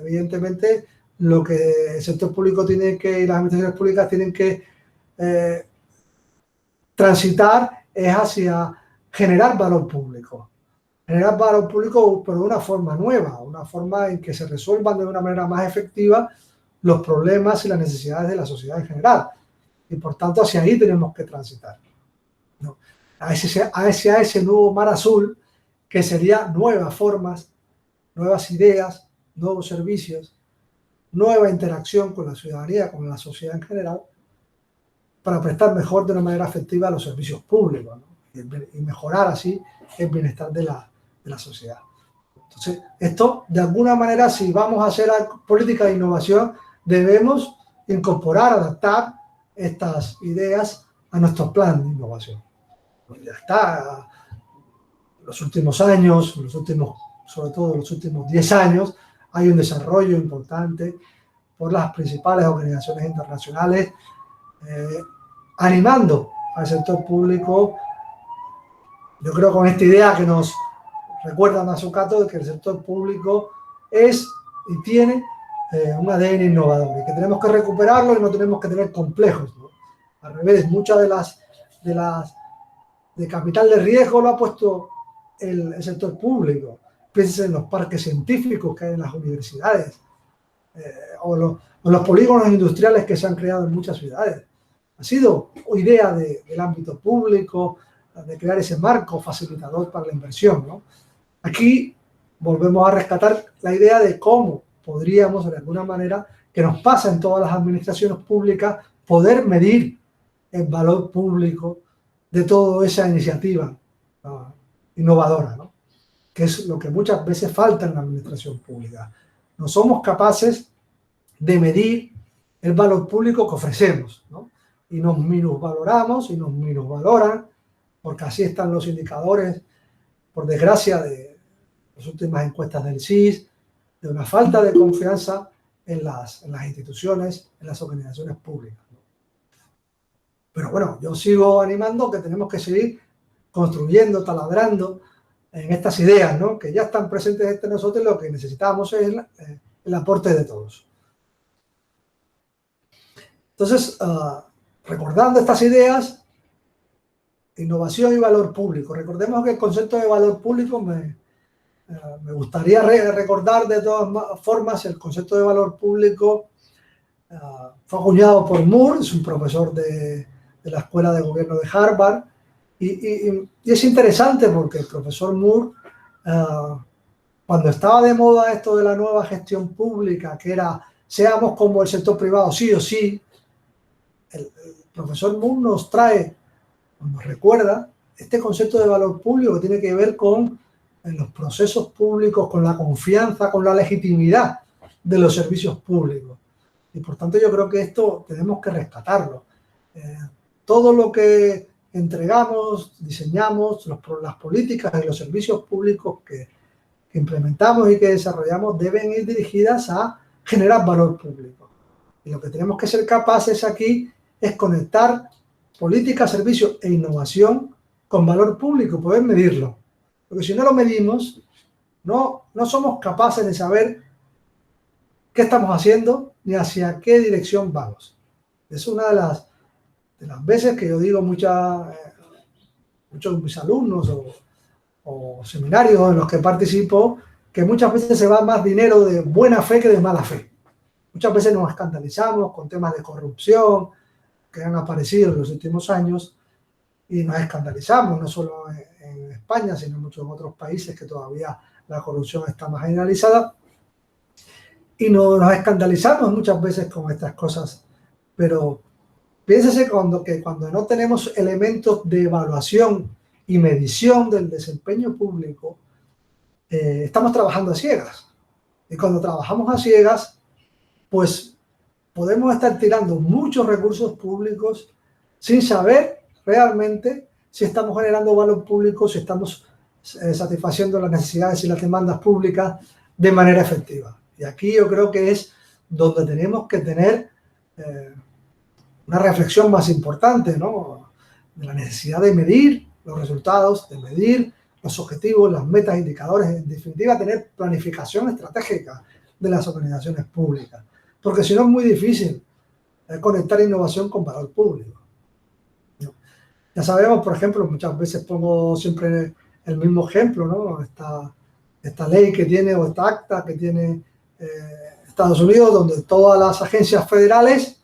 Evidentemente, lo que el sector público tiene que, y las administraciones públicas tienen que transitar es hacia generar valor público. Generar valor público, pero de una forma nueva, una forma en que se resuelvan de una manera más efectiva los problemas y las necesidades de la sociedad en general. Y por tanto, hacia ahí tenemos que transitar, ¿no? A ese nuevo mar azul, que sería nuevas formas, nuevas ideas, nuevos servicios, nueva interacción con la ciudadanía, con la sociedad en general, para prestar mejor de una manera efectiva los servicios públicos, ¿no? Y mejorar así el bienestar de la sociedad. Entonces, esto, de alguna manera, si vamos a hacer política de innovación, debemos incorporar, adaptar estas ideas a nuestro plan de innovación. Ya está, los últimos años, sobre todo los últimos 10 años, hay un desarrollo importante por las principales organizaciones internacionales animando al sector público. Yo creo con esta idea que nos recuerda Mazzucato de que el sector público es y tiene un ADN innovador y que tenemos que recuperarlo y no tenemos que tener complejos, ¿no? Al revés, muchas de capital de riesgo lo ha puesto el sector público. Piensen en los parques científicos que hay en las universidades o los polígonos industriales que se han creado en muchas ciudades. Ha sido idea del ámbito público, de crear ese marco facilitador para la inversión, ¿no? Aquí volvemos a rescatar la idea de cómo podríamos, de alguna manera, que nos pasa en todas las administraciones públicas, poder medir el valor público de toda esa iniciativa innovadora, ¿no? Que es lo que muchas veces falta en la administración pública. No somos capaces de medir el valor público que ofrecemos, ¿no? Y nos minusvaloramos y nos minusvaloran, porque así están los indicadores, por desgracia, de las últimas encuestas del CIS, de una falta de confianza en las instituciones, en las organizaciones públicas, ¿no? Pero bueno, yo sigo animando que tenemos que seguir construyendo, taladrando en estas ideas, ¿no? Que ya están presentes entre nosotros y lo que necesitamos es el aporte de todos. Entonces, recordando estas ideas, innovación y valor público. Recordemos que el concepto de valor público me gustaría recordar de todas formas. El concepto de valor público fue acuñado por Moore, es un profesor de la Escuela de Gobierno de Harvard, y es interesante porque el profesor Moore Cuando estaba de moda esto de la nueva gestión pública, que era seamos como el sector privado, sí o sí, el profesor Moon nos trae, nos recuerda este concepto de valor público que tiene que ver con los procesos públicos, con la confianza, con la legitimidad de los servicios públicos. Y por tanto yo creo que esto tenemos que rescatarlo. Todo lo que entregamos, diseñamos, las políticas y los servicios públicos que implementamos y que desarrollamos deben ir dirigidas a generar valor público. Y lo que tenemos que ser capaces aquí es conectar política, servicios e innovación con valor público, poder medirlo. Porque si no lo medimos, no somos capaces de saber qué estamos haciendo ni hacia qué dirección vamos. Es una de las veces que yo digo muchos de mis alumnos o seminarios en los que participo, que muchas veces se va más dinero de buena fe que de mala fe. Muchas veces nos escandalizamos con temas de corrupción que han aparecido en los últimos años y nos escandalizamos, no solo en España, sino en muchos otros países que todavía la corrupción está más generalizada. Y nos escandalizamos muchas veces con estas cosas, pero piénsese que cuando no tenemos elementos de evaluación y medición del desempeño público, estamos trabajando a ciegas. Y cuando trabajamos a ciegas, pues podemos estar tirando muchos recursos públicos sin saber realmente si estamos generando valor público, si estamos satisfaciendo las necesidades y las demandas públicas de manera efectiva. Y aquí yo creo que es donde tenemos que tener una reflexión más importante, ¿no? De la necesidad de medir los resultados, de medir los objetivos, las metas, indicadores, en definitiva, tener planificación estratégica de las organizaciones públicas. Porque si no es muy difícil conectar innovación con valor público. Ya sabemos, por ejemplo, muchas veces pongo siempre el mismo ejemplo, ¿no? Esta ley que tiene, o esta acta que tiene Estados Unidos, donde todas las agencias federales,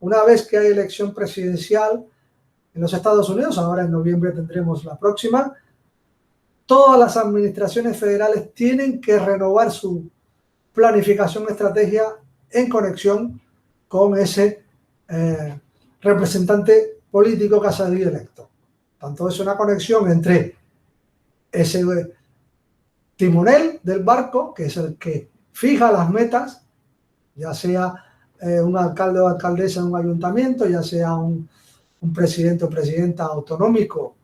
una vez que hay elección presidencial en los Estados Unidos, ahora en noviembre tendremos la próxima, todas las administraciones federales tienen que renovar su planificación estrategia en conexión con ese representante político que ha salido electo. Tanto es una conexión entre ese timonel del barco, que es el que fija las metas, ya sea un alcalde o alcaldesa en un ayuntamiento, ya sea un presidente o presidenta autonómico,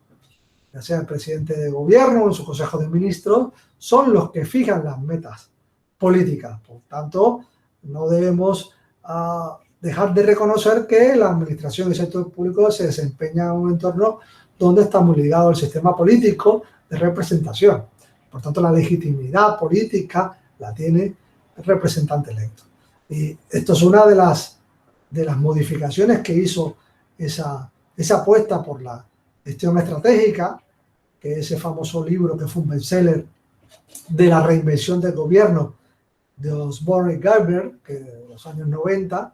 ya sea el presidente de gobierno o en su consejo de ministros, son los que fijan las metas políticas. Por tanto, no debemos dejar de reconocer que la administración y el sector público se desempeña en un entorno donde está muy ligado al sistema político de representación. Por tanto, la legitimidad política la tiene el representante electo. Y esto es una de las modificaciones que hizo esa apuesta por la gestión estratégica, que ese famoso libro que fue un bestseller de la reinvención del gobierno de Osborne y Gardner, que en los años 90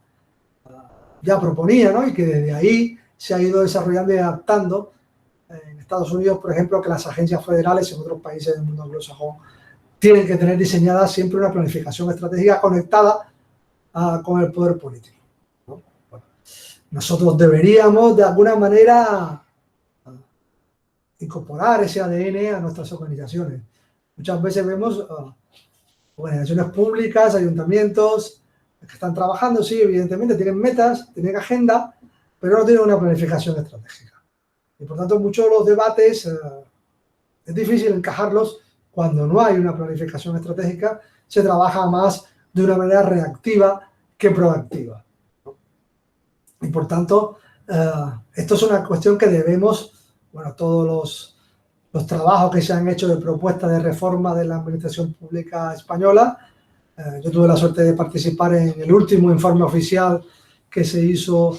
ya proponía, ¿no? Y que desde ahí se ha ido desarrollando y adaptando en Estados Unidos, por ejemplo, que las agencias federales en otros países del mundo anglosajón tienen que tener diseñada siempre una planificación estratégica conectada con el poder político, ¿no? Bueno, nosotros deberíamos de alguna manera incorporar ese ADN a nuestras organizaciones. Muchas veces vemos organizaciones públicas, ayuntamientos que están trabajando, sí, evidentemente tienen metas, tienen agenda, pero no tienen una planificación estratégica. Y por tanto, muchos de los debates es difícil encajarlos cuando no hay una planificación estratégica, se trabaja más de una manera reactiva que proactiva, ¿no? Y por tanto, esto es una cuestión que debemos, bueno, todos los trabajos que se han hecho de propuesta de reforma de la administración pública española. Yo tuve la suerte de participar en el último informe oficial que se hizo,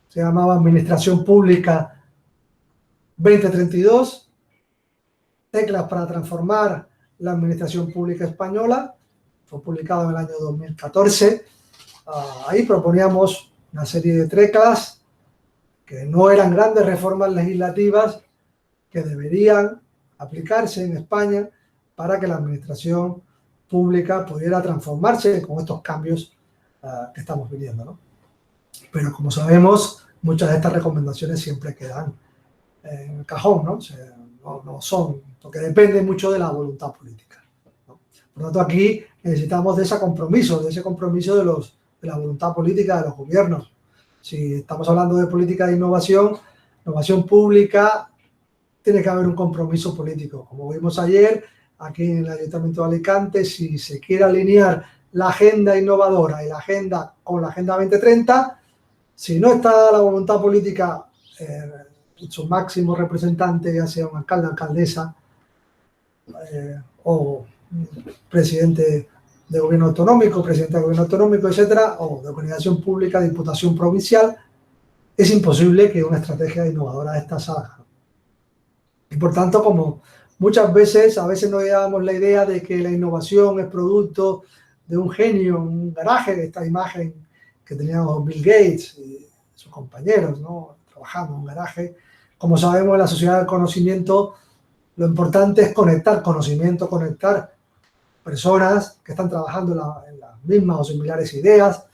se llamaba Administración Pública 2032, teclas para transformar la administración pública española. Fue publicado en el año 2014. Ahí proponíamos una serie de teclas que no eran grandes reformas legislativas que deberían aplicarse en España para que la administración pública pudiera transformarse con estos cambios que estamos viviendo, ¿no? Pero como sabemos, muchas de estas recomendaciones siempre quedan en el cajón, ¿no? O sea, no son, porque depende mucho de la voluntad política, ¿no? Por lo tanto, aquí necesitamos de ese compromiso de la voluntad política de los gobiernos. Si estamos hablando de política de innovación pública, tiene que haber un compromiso político. Como vimos ayer, aquí en el Ayuntamiento de Alicante, si se quiere alinear la agenda innovadora y la agenda con la Agenda 2030, si no está la voluntad política, su máximo representante, ya sea un alcalde, alcaldesa o presidente de gobierno autonómico, presidente de gobierno autonómico, etcétera, o de organización pública, diputación provincial, es imposible que una estrategia innovadora de esta salga. Y por tanto, como muchas veces, a veces nos llevamos la idea de que la innovación es producto de un genio, un garaje, esta imagen que teníamos Bill Gates y sus compañeros, ¿no? Trabajando en un garaje. Como sabemos, en la sociedad del conocimiento, lo importante es conectar conocimiento, conectar personas que están trabajando en las mismas o similares ideas.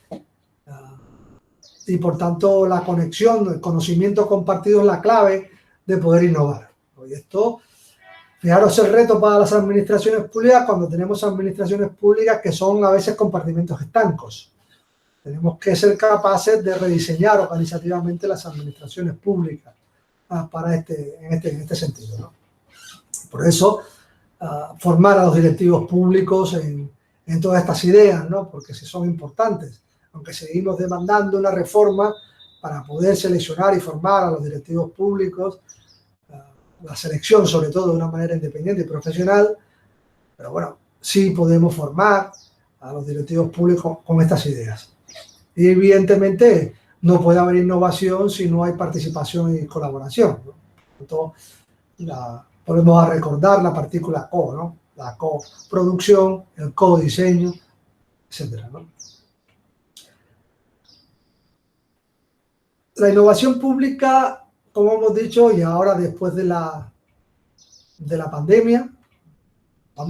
Y por tanto, la conexión, el conocimiento compartido es la clave de poder innovar. Y esto, fijaros, el reto para las administraciones públicas cuando tenemos administraciones públicas que son a veces compartimentos estancos. Tenemos que ser capaces de rediseñar organizativamente las administraciones públicas en este sentido, ¿no? Por eso, formar a los directivos públicos en todas estas ideas, ¿no? Porque si son importantes, aunque seguimos demandando una reforma para poder seleccionar y formar a los directivos públicos, la selección sobre todo de una manera independiente y profesional, pero bueno, sí podemos formar a los directivos públicos con estas ideas. Y evidentemente no puede haber innovación si no hay participación y colaboración, ¿no? Entonces, volvemos a recordar la partícula co, ¿no? La coproducción, el codiseño, etcétera, ¿no? La innovación pública, como hemos dicho, y ahora después de la pandemia,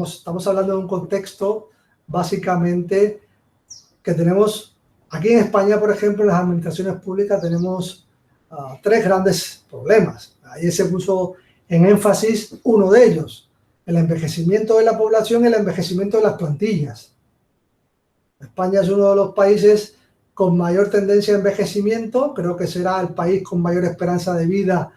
estamos hablando de un contexto básicamente que tenemos aquí en España, por ejemplo, en las administraciones públicas tenemos tres grandes problemas. Ahí se puso en énfasis uno de ellos, el envejecimiento de la población y el envejecimiento de las plantillas. España es uno de los países con mayor tendencia a envejecimiento, creo que será el país con mayor esperanza de vida.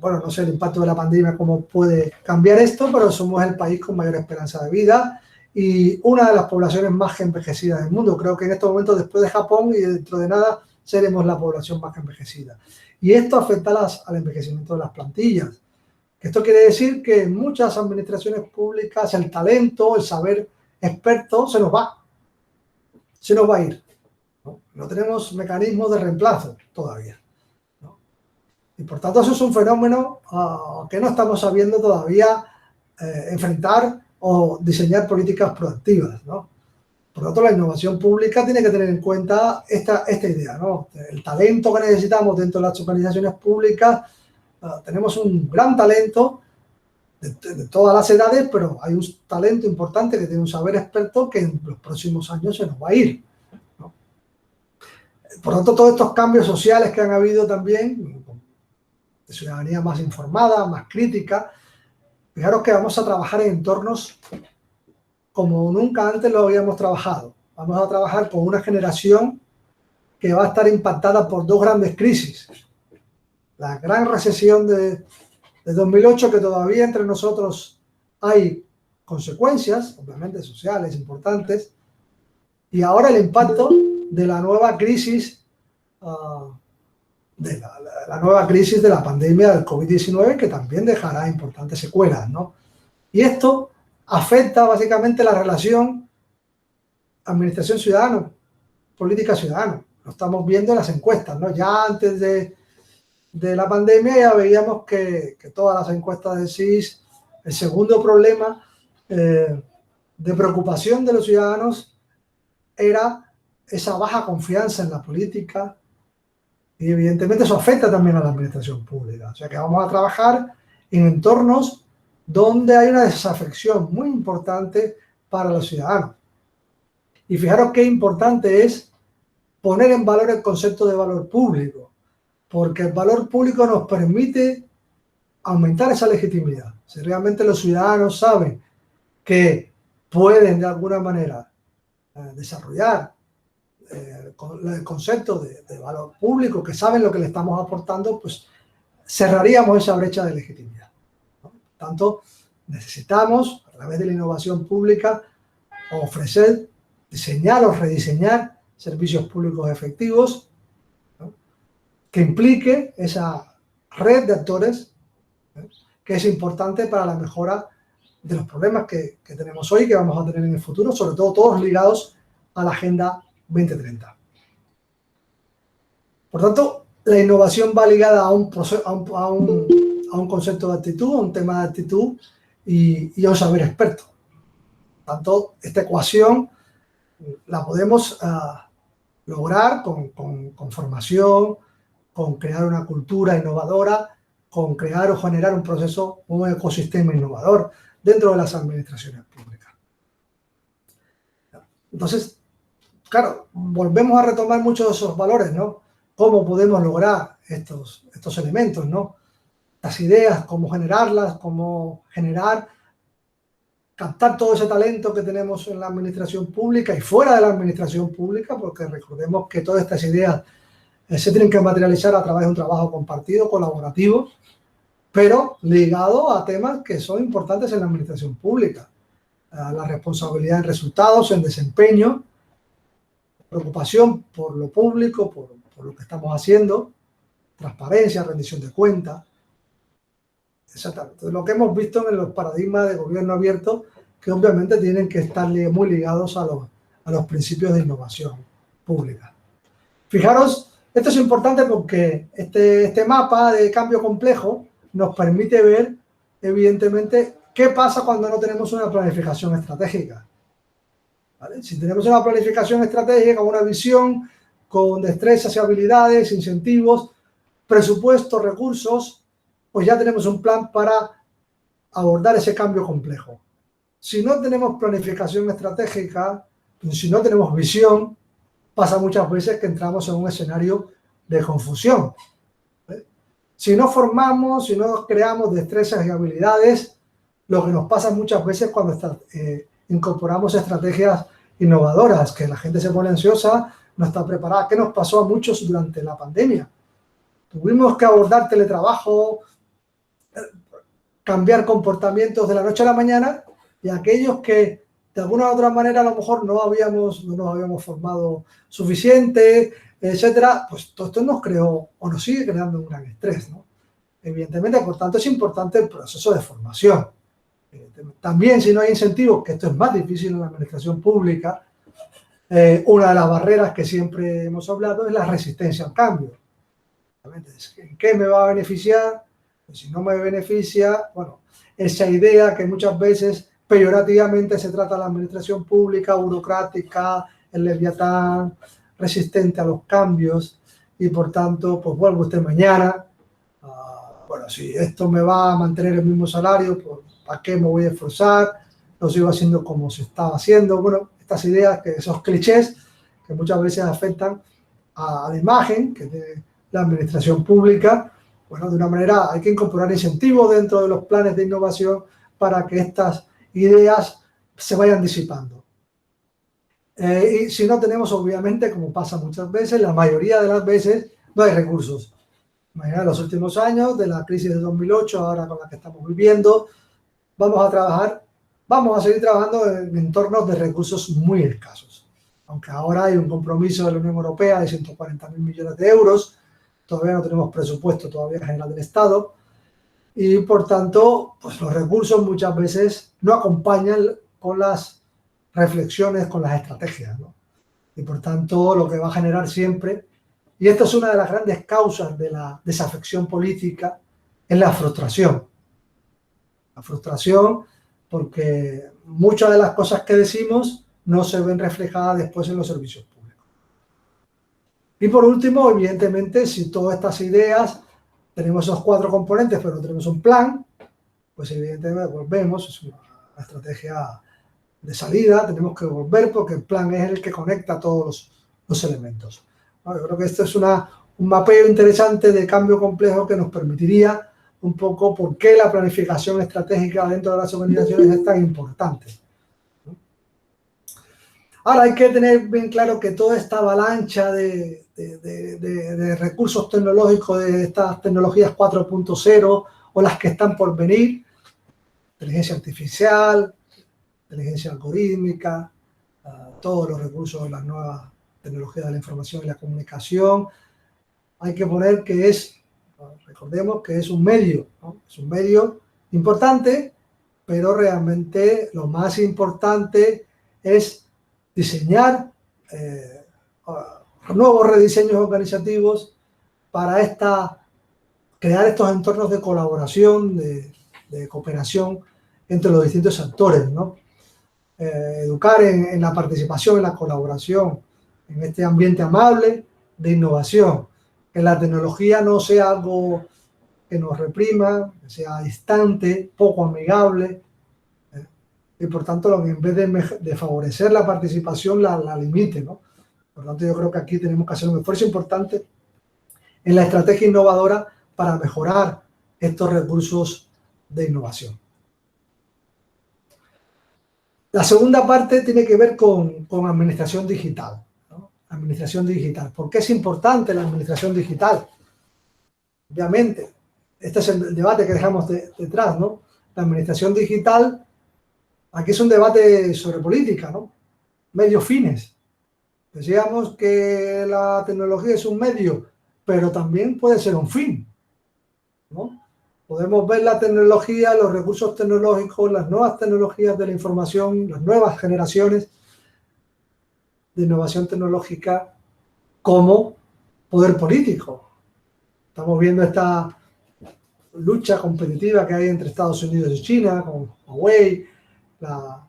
Bueno, no sé el impacto de la pandemia, cómo puede cambiar esto, pero somos el país con mayor esperanza de vida y una de las poblaciones más envejecidas del mundo. Creo que en estos momentos, después de Japón y dentro de nada, seremos la población más envejecida. Y esto afecta al envejecimiento de las plantillas. Esto quiere decir que en muchas administraciones públicas el talento, el saber experto se nos va a ir, ¿no? No tenemos mecanismos de reemplazo todavía, ¿no? Y por tanto eso es un fenómeno que no estamos sabiendo todavía enfrentar o diseñar políticas proactivas, ¿no? Por lo tanto, la innovación pública tiene que tener en cuenta esta idea, ¿no? El talento que necesitamos dentro de las organizaciones públicas, tenemos un gran talento de todas las edades, pero hay un talento importante que tiene un saber experto que en los próximos años se nos va a ir, ¿no? Por lo tanto, todos estos cambios sociales que han habido también, de ciudadanía más informada, más crítica, fijaros que vamos a trabajar en entornos como nunca antes lo habíamos trabajado. Vamos a trabajar con una generación que va a estar impactada por dos grandes crisis. La gran recesión de 2008, que todavía entre nosotros hay consecuencias, obviamente sociales importantes, y ahora el impacto de la nueva crisis, de la pandemia del COVID-19, que también dejará importantes secuelas, ¿no? Y esto afecta básicamente la relación administración-ciudadano, política-ciudadano. Lo estamos viendo en las encuestas, ¿no? Ya antes de la pandemia ya veíamos que todas las encuestas de CIS, el segundo problema de preocupación de los ciudadanos era esa baja confianza en la política, y evidentemente eso afecta también a la administración pública. O sea que vamos a trabajar en entornos donde hay una desafección muy importante para los ciudadanos. Y fijaros qué importante es poner en valor el concepto de valor público, porque el valor público nos permite aumentar esa legitimidad. Si realmente los ciudadanos saben que pueden de alguna manera desarrollar el concepto de valor público, que saben lo que le estamos aportando, pues cerraríamos esa brecha de legitimidad, ¿no? Por tanto, necesitamos, a través de la innovación pública, ofrecer, diseñar o rediseñar servicios públicos efectivos, ¿no?, que implique esa red de actores, ¿no?, que es importante para la mejora de los problemas que tenemos hoy y que vamos a tener en el futuro, sobre todo todos ligados a la Agenda 2030. Por tanto, la innovación va ligada a un concepto de actitud, a un tema de actitud y a un saber experto. Por tanto, esta ecuación la podemos lograr con formación, con crear una cultura innovadora, con crear o generar un proceso, un ecosistema innovador dentro de las administraciones públicas. Entonces, claro, volvemos a retomar muchos de esos valores, ¿no? ¿Cómo podemos lograr estos elementos, ¿no? Las ideas, cómo generarlas, cómo captar todo ese talento que tenemos en la administración pública y fuera de la administración pública, porque recordemos que todas estas ideas se tienen que materializar a través de un trabajo compartido, colaborativo, pero ligado a temas que son importantes en la administración pública. La responsabilidad en resultados, en desempeño, preocupación por lo público, por lo que estamos haciendo, transparencia, rendición de cuentas. Exactamente. Lo que hemos visto en los paradigmas de gobierno abierto, que obviamente tienen que estar muy ligados a los principios de innovación pública. Fijaros, esto es importante porque este mapa de cambio complejo nos permite ver, evidentemente, qué pasa cuando no tenemos una planificación estratégica, ¿vale? Si tenemos una planificación estratégica, una visión con destrezas y habilidades, incentivos, presupuestos, recursos, pues ya tenemos un plan para abordar ese cambio complejo. Si no tenemos planificación estratégica, si no tenemos visión, pasa muchas veces que entramos en un escenario de confusión. Si no formamos, si no creamos destrezas y habilidades, lo que nos pasa muchas veces cuando incorporamos estrategias innovadoras, que la gente se pone ansiosa, no está preparada. ¿Qué nos pasó a muchos durante la pandemia? Tuvimos que abordar teletrabajo, cambiar comportamientos de la noche a la mañana, y aquellos que de alguna u otra manera a lo mejor no nos habíamos formado suficiente, etcétera, pues todo esto nos creó o nos sigue creando un gran estrés, ¿no? Evidentemente, por tanto, es importante el proceso de formación. También, si no hay incentivos, que esto es más difícil en la administración pública, una de las barreras que siempre hemos hablado es la resistencia al cambio. ¿En qué me va a beneficiar? Pues si no me beneficia, bueno, esa idea que muchas veces peyorativamente se trata de la administración pública, burocrática, el leviatán, resistente a los cambios, y por tanto, pues vuelve usted mañana. Bueno, si esto me va a mantener el mismo salario, pues ¿para qué me voy a esforzar? Lo sigo haciendo como se estaba haciendo. Bueno, estas ideas, esos clichés que muchas veces afectan a la imagen que de la administración pública. Bueno, de una manera hay que incorporar incentivos dentro de los planes de innovación para que estas ideas se vayan disipando. Y si no tenemos, obviamente, como pasa muchas veces, la mayoría de las veces no hay recursos. Imagina los últimos años de la crisis de 2008, ahora con la que estamos viviendo, vamos a seguir trabajando en entornos de recursos muy escasos. Aunque ahora hay un compromiso de la Unión Europea de 140.000 millones de euros, todavía no tenemos presupuesto todavía general del Estado, y por tanto, pues los recursos muchas veces no acompañan con las reflexiones, con las estrategias, ¿no? Y por tanto, lo que va a generar siempre, y esto es una de las grandes causas de la desafección política, es la frustración. La frustración porque muchas de las cosas que decimos no se ven reflejadas después en los servicios públicos. Y por último, evidentemente, si todas estas ideas, tenemos esos 4 componentes, pero no tenemos un plan, pues evidentemente volvemos, es una estrategia de salida, tenemos que volver porque el plan es el que conecta todos los elementos. Yo creo que esto es un mapeo interesante de cambio complejo que nos permitiría un poco por qué la planificación estratégica dentro de las organizaciones es tan importante. Ahora hay que tener bien claro que toda esta avalancha de recursos tecnológicos, de estas tecnologías 4.0 o las que están por venir, inteligencia artificial, inteligencia algorítmica, todos los recursos de las nuevas tecnologías de la información y la comunicación, hay que poner que recordemos que es un medio, ¿no? Es un medio importante, pero realmente lo más importante es diseñar nuevos rediseños organizativos para crear estos entornos de colaboración, de cooperación entre los distintos actores, ¿no? Educar en la participación, en la colaboración, en este ambiente amable de innovación, que la tecnología no sea algo que nos reprima, que sea distante, poco amigable, y por tanto en vez de favorecer la participación la limite, ¿no? Por lo tanto yo creo que aquí tenemos que hacer un esfuerzo importante en la estrategia innovadora para mejorar estos recursos de innovación. La segunda parte tiene que ver con administración digital, ¿no? Administración digital. ¿Por qué es importante la administración digital? Obviamente, este es el debate que dejamos detrás, ¿no? La administración digital, aquí es un debate sobre política, ¿no? Medios fines. Decíamos que la tecnología es un medio, pero también puede ser un fin, ¿no? Podemos ver la tecnología, los recursos tecnológicos, las nuevas tecnologías de la información, las nuevas generaciones de innovación tecnológica como poder político. Estamos viendo esta lucha competitiva que hay entre Estados Unidos y China, con Huawei, la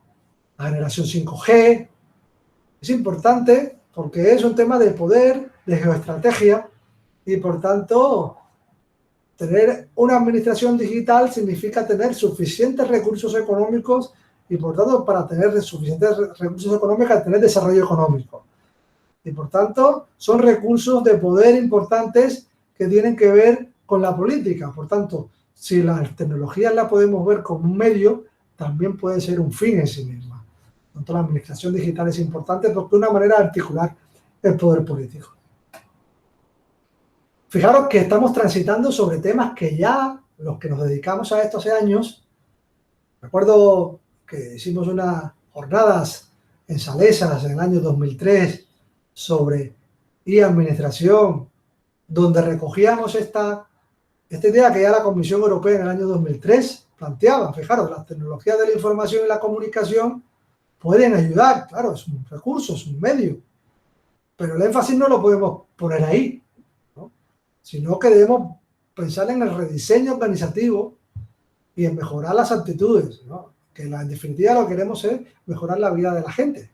generación 5G. Es importante porque es un tema de poder, de geoestrategia, y por tanto tener una administración digital significa tener suficientes recursos económicos y por tanto para tener suficientes recursos económicos tener desarrollo económico. Y por tanto son recursos de poder importantes que tienen que ver con la política. Por tanto, si las tecnologías las podemos ver como un medio, también puede ser un fin en sí misma. Por tanto, la administración digital es importante porque es una manera de articular el poder político. Fijaros que estamos transitando sobre temas que ya los que nos dedicamos a esto hace años, recuerdo que hicimos unas jornadas en Salesas en el año 2003 sobre e-administración, donde recogíamos esta idea que ya la Comisión Europea en el año 2003 planteaba. Fijaros, las tecnologías de la información y la comunicación pueden ayudar, claro, es un recurso, es un medio, pero el énfasis no lo podemos poner ahí, ¿no? Sino que debemos pensar en el rediseño organizativo y en mejorar las actitudes, ¿no? Que en definitiva lo que queremos es mejorar la vida de la gente.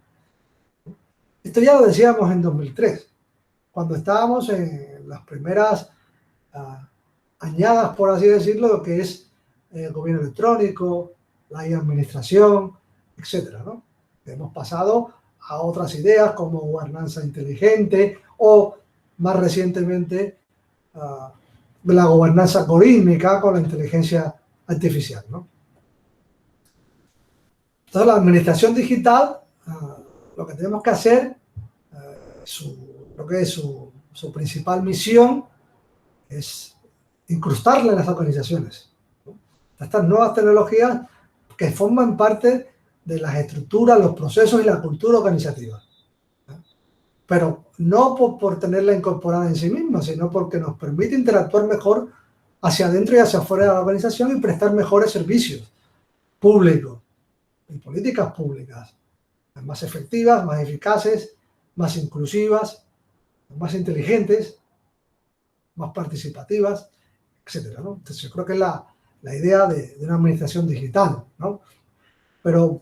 Esto ya lo decíamos en 2003, cuando estábamos en las primeras añadas, por así decirlo, lo que es el gobierno electrónico, la e-administración, etcétera, ¿no? Hemos pasado a otras ideas como gobernanza inteligente o, más recientemente, la gobernanza algorítmica con la inteligencia artificial, ¿no? Entonces, la administración digital, lo que tenemos que hacer, lo que es su principal misión es incrustarla en las organizaciones, ¿no? Estas nuevas tecnologías que forman parte de las estructuras, los procesos y la cultura organizativa, ¿no? Pero no por tenerla incorporada en sí misma, sino porque nos permite interactuar mejor hacia adentro y hacia afuera de la organización y prestar mejores servicios públicos y políticas públicas más efectivas, más eficaces, más inclusivas, más inteligentes, más participativas, etcétera, ¿no? Entonces yo creo que es la idea de una administración digital, ¿no? Pero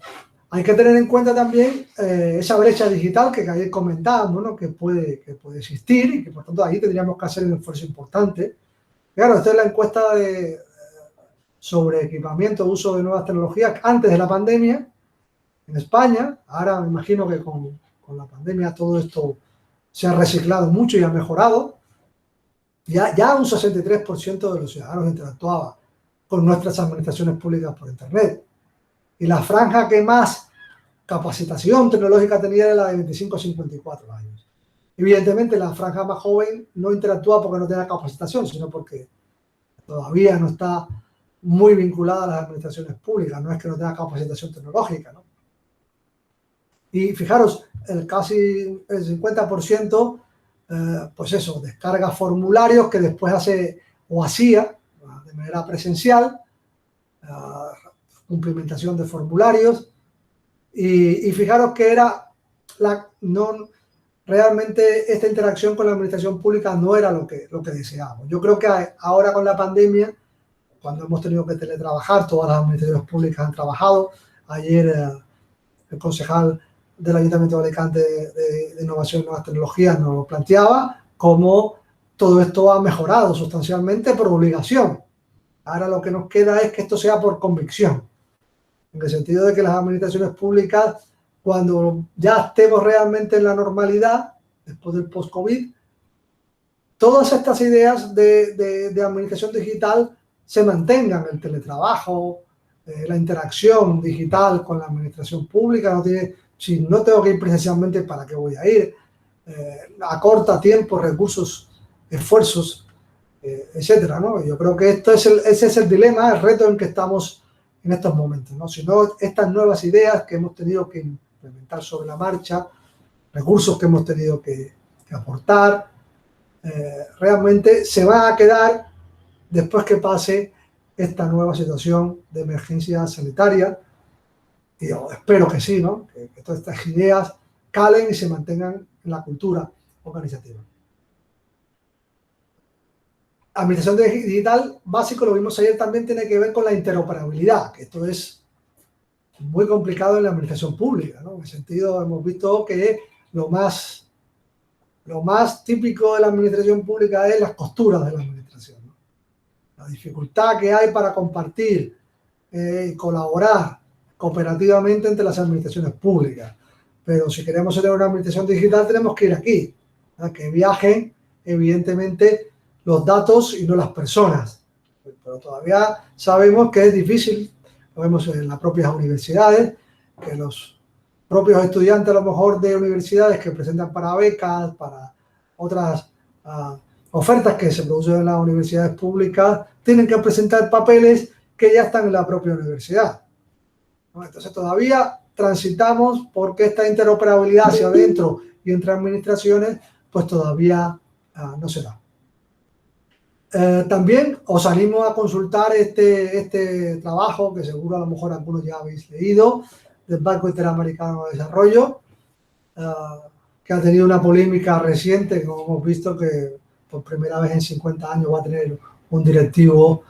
hay que tener en cuenta también esa brecha digital que ayer comentábamos, ¿no? Que puede existir y que por tanto ahí tendríamos que hacer un esfuerzo importante. Claro, esta es la encuesta sobre equipamiento, uso de nuevas tecnologías antes de la pandemia en España. Ahora me imagino que con la pandemia todo esto se ha reciclado mucho y ha mejorado. Ya un 63% de los ciudadanos interactuaba con nuestras administraciones públicas por Internet. Y la franja que más capacitación tecnológica tenía era la de 25 a 54 años. Evidentemente, la franja más joven no interactúa porque no tenga capacitación, sino porque todavía no está muy vinculada a las administraciones públicas. No es que no tenga capacitación tecnológica, ¿no? Y fijaros, casi el 50%, pues eso, descarga formularios que después hace o hacía de manera presencial, cumplimentación de formularios. Y fijaros que era realmente esta interacción con la administración pública no era lo que deseábamos. Yo creo que ahora con la pandemia, cuando hemos tenido que teletrabajar, todas las administraciones públicas han trabajado. Ayer el concejal del Ayuntamiento de Alicante de Innovación y Nuevas Tecnologías nos lo planteaba, cómo todo esto ha mejorado sustancialmente por obligación. Ahora lo que nos queda es que esto sea por convicción, en el sentido de que las administraciones públicas, cuando ya estemos realmente en la normalidad, después del post-COVID, todas estas ideas de administración digital se mantengan, el teletrabajo, la interacción digital con la administración pública. Si no tengo que ir presencialmente, ¿para qué voy a ir? Acorta tiempo, recursos, esfuerzos, etcétera, ¿no? Yo creo que ese es el dilema, el reto en que estamos en estos momentos, ¿no? Si no, estas nuevas ideas que hemos tenido que implementar sobre la marcha, recursos que hemos tenido que aportar, realmente se van a quedar después que pase esta nueva situación de emergencia sanitaria. Y yo espero que sí, ¿no? Que todas estas ideas calen y se mantengan en la cultura organizativa. Administración digital básico, lo vimos ayer, también tiene que ver con la interoperabilidad, que esto es muy complicado en la administración pública, ¿no? En el sentido, hemos visto que lo más típico de la administración pública es las costuras de la administración, ¿no? La dificultad que hay para compartir y colaborar cooperativamente entre las administraciones públicas. Pero si queremos tener una administración digital, tenemos que ir aquí, ¿no? Que viajen, evidentemente, los datos y no las personas. Pero todavía sabemos que es difícil. Lo vemos en las propias universidades, que los propios estudiantes, a lo mejor, de universidades que presentan para becas, para otras ofertas que se producen en las universidades públicas, tienen que presentar papeles que ya están en la propia universidad, ¿no? Entonces todavía transitamos porque esta interoperabilidad hacia adentro y entre administraciones, pues todavía no se da. También os animo a consultar este trabajo, que seguro a lo mejor algunos ya habéis leído, del Banco Interamericano de Desarrollo, que ha tenido una polémica reciente, como hemos visto, que por primera vez en 50 años va a tener un directivo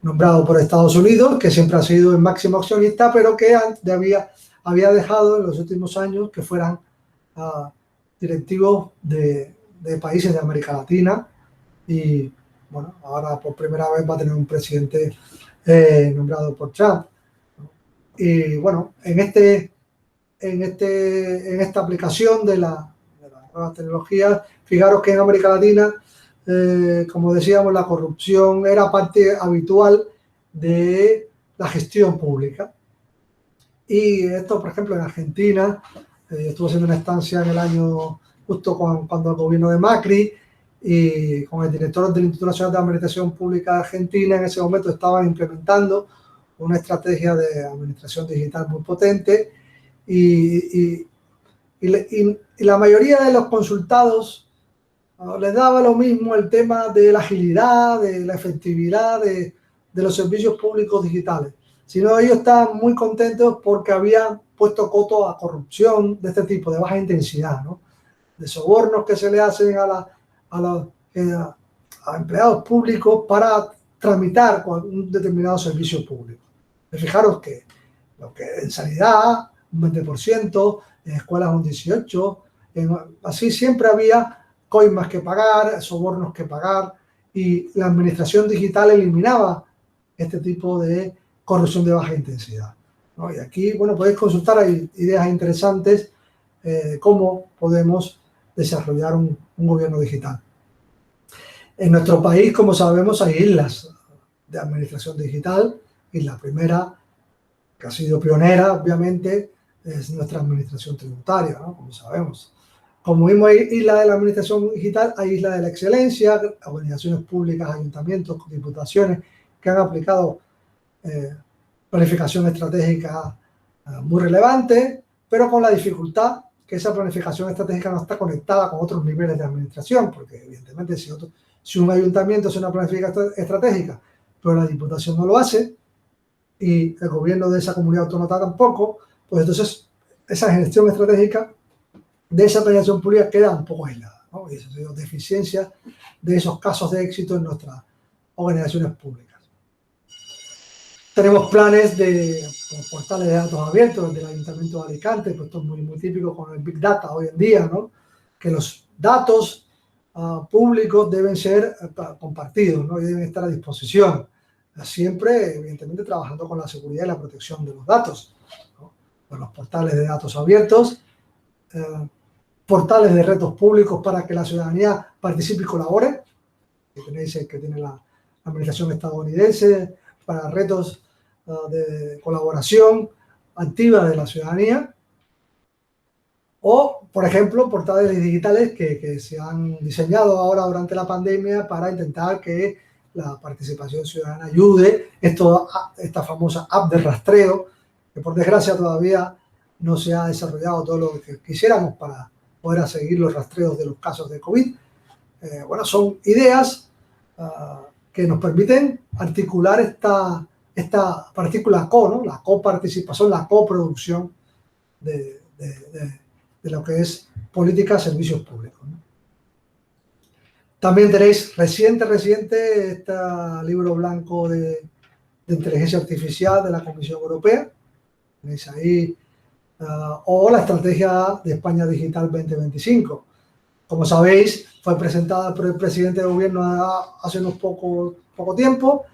nombrado por Estados Unidos, que siempre ha sido el máximo accionista, pero que había dejado en los últimos años que fueran directivos de países de América Latina. Y bueno, ahora por primera vez va a tener un presidente nombrado por Trump, ¿no? Y bueno, en esta aplicación de las nuevas tecnologías, fijaros que en América Latina, como decíamos, la corrupción era parte habitual de la gestión pública. Y esto, por ejemplo, en Argentina, estuve haciendo una estancia en el año justo cuando el gobierno de Macri, y con el director del Instituto Nacional de Administración Pública de Argentina, en ese momento estaban implementando una estrategia de administración digital muy potente, y la mayoría de los consultados les daba lo mismo el tema de la agilidad, de la efectividad de los servicios públicos digitales, sino ellos estaban muy contentos porque habían puesto coto a corrupción de este tipo, de baja intensidad, ¿no? De sobornos que se le hacen a empleados públicos para tramitar un determinado servicio público. Fijaros que en sanidad un 20%, en escuelas un 18%, así siempre había coimas que pagar, sobornos que pagar, y la administración digital eliminaba este tipo de corrupción de baja intensidad, ¿no? Y aquí, bueno, podéis consultar, hay ideas interesantes de cómo podemos desarrollar un gobierno digital. En nuestro país, como sabemos, hay islas de administración digital, y la primera, que ha sido pionera, obviamente, es nuestra administración tributaria, ¿no? Como sabemos. Como mismo hay isla de la administración digital, hay isla de la excelencia, organizaciones públicas, ayuntamientos, diputaciones que han aplicado planificación estratégica muy relevante, pero con la dificultad que esa planificación estratégica no está conectada con otros niveles de administración, porque evidentemente si un ayuntamiento hace una planificación estratégica, pero la diputación no lo hace, y el gobierno de esa comunidad autónoma tampoco, pues entonces esa gestión estratégica de esa planificación pública queda un poco aislada, ¿no? Y eso ha sido deficiencia de esos casos de éxito en nuestras organizaciones públicas. Tenemos planes de portales de datos abiertos desde el Ayuntamiento de Alicante, pues esto es muy típico con el Big Data hoy en día, ¿no? Que los datos públicos deben ser compartidos, ¿no? Y deben estar a disposición, siempre evidentemente trabajando con la seguridad y la protección de los datos, ¿no? Con los portales de datos abiertos, portales de retos públicos para que la ciudadanía participe y colabore, que tenéis el que tiene la administración estadounidense para retos de colaboración activa de la ciudadanía, o, por ejemplo, portales digitales que se han diseñado ahora durante la pandemia para intentar que la participación ciudadana ayude. Esta famosa app de rastreo, que por desgracia todavía no se ha desarrollado todo lo que quisiéramos para poder seguir los rastreos de los casos de COVID. Bueno, son ideas que nos permiten articular esta partícula co, ¿no? La coparticipación, la coproducción de lo que es política de servicios públicos, ¿no? También tenéis reciente este libro blanco de inteligencia artificial de la Comisión Europea. Tenéis ahí, o la estrategia de España Digital 2025. Como sabéis, fue presentada por el presidente de gobierno hace unos poco tiempo,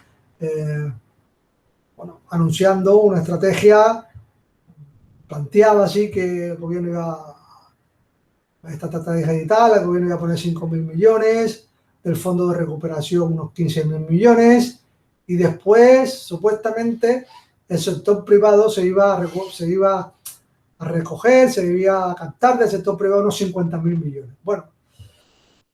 bueno, anunciando una estrategia. Planteaba así que el gobierno iba a esta estrategia digital, el gobierno iba a poner 5.000 millones, del fondo de recuperación unos 15.000 millones, y después, supuestamente, el sector privado se iba a recoger, se iba a captar del sector privado unos 50.000 millones. Bueno,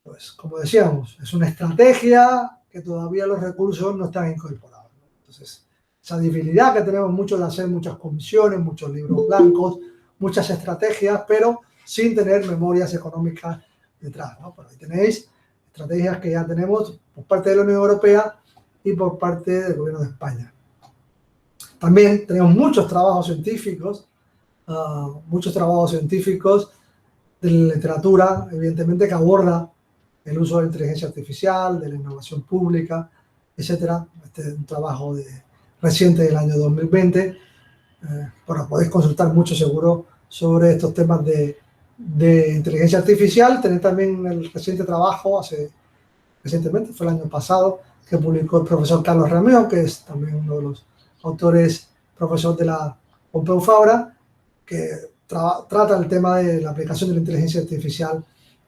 pues como decíamos, es una estrategia que todavía los recursos no están incorporados, ¿no? Entonces, esa debilidad que tenemos mucho de hacer muchas comisiones, muchos libros blancos, muchas estrategias, pero sin tener memorias económicas detrás, ¿no? Pero ahí tenéis estrategias que ya tenemos por parte de la Unión Europea y por parte del Gobierno de España. También tenemos muchos trabajos científicos de literatura, evidentemente, que aborda el uso de la inteligencia artificial, de la innovación pública, etcétera. Este es un trabajo reciente del año 2020. Bueno, podéis consultar mucho seguro sobre estos temas de inteligencia artificial. Tenéis también el reciente trabajo, recientemente, fue el año pasado, que publicó el profesor Carlos Romeo, que es también uno de los autores, profesor de la Pompeu Fabra, que trata el tema de la aplicación de la inteligencia artificial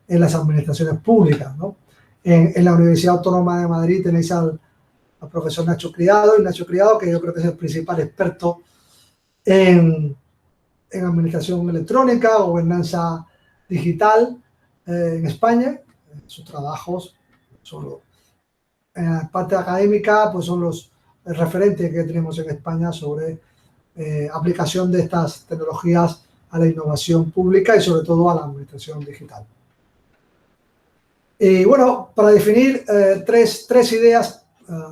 en las administraciones públicas, ¿no? En la Universidad Autónoma de Madrid tenéis al profesor Nacho Criado, que yo creo que es el principal experto en administración electrónica, gobernanza digital en España. Sus trabajos en la parte académica pues son los referentes que tenemos en España sobre aplicación de estas tecnologías a la innovación pública y sobre todo a la administración digital. Y bueno, para definir tres ideas,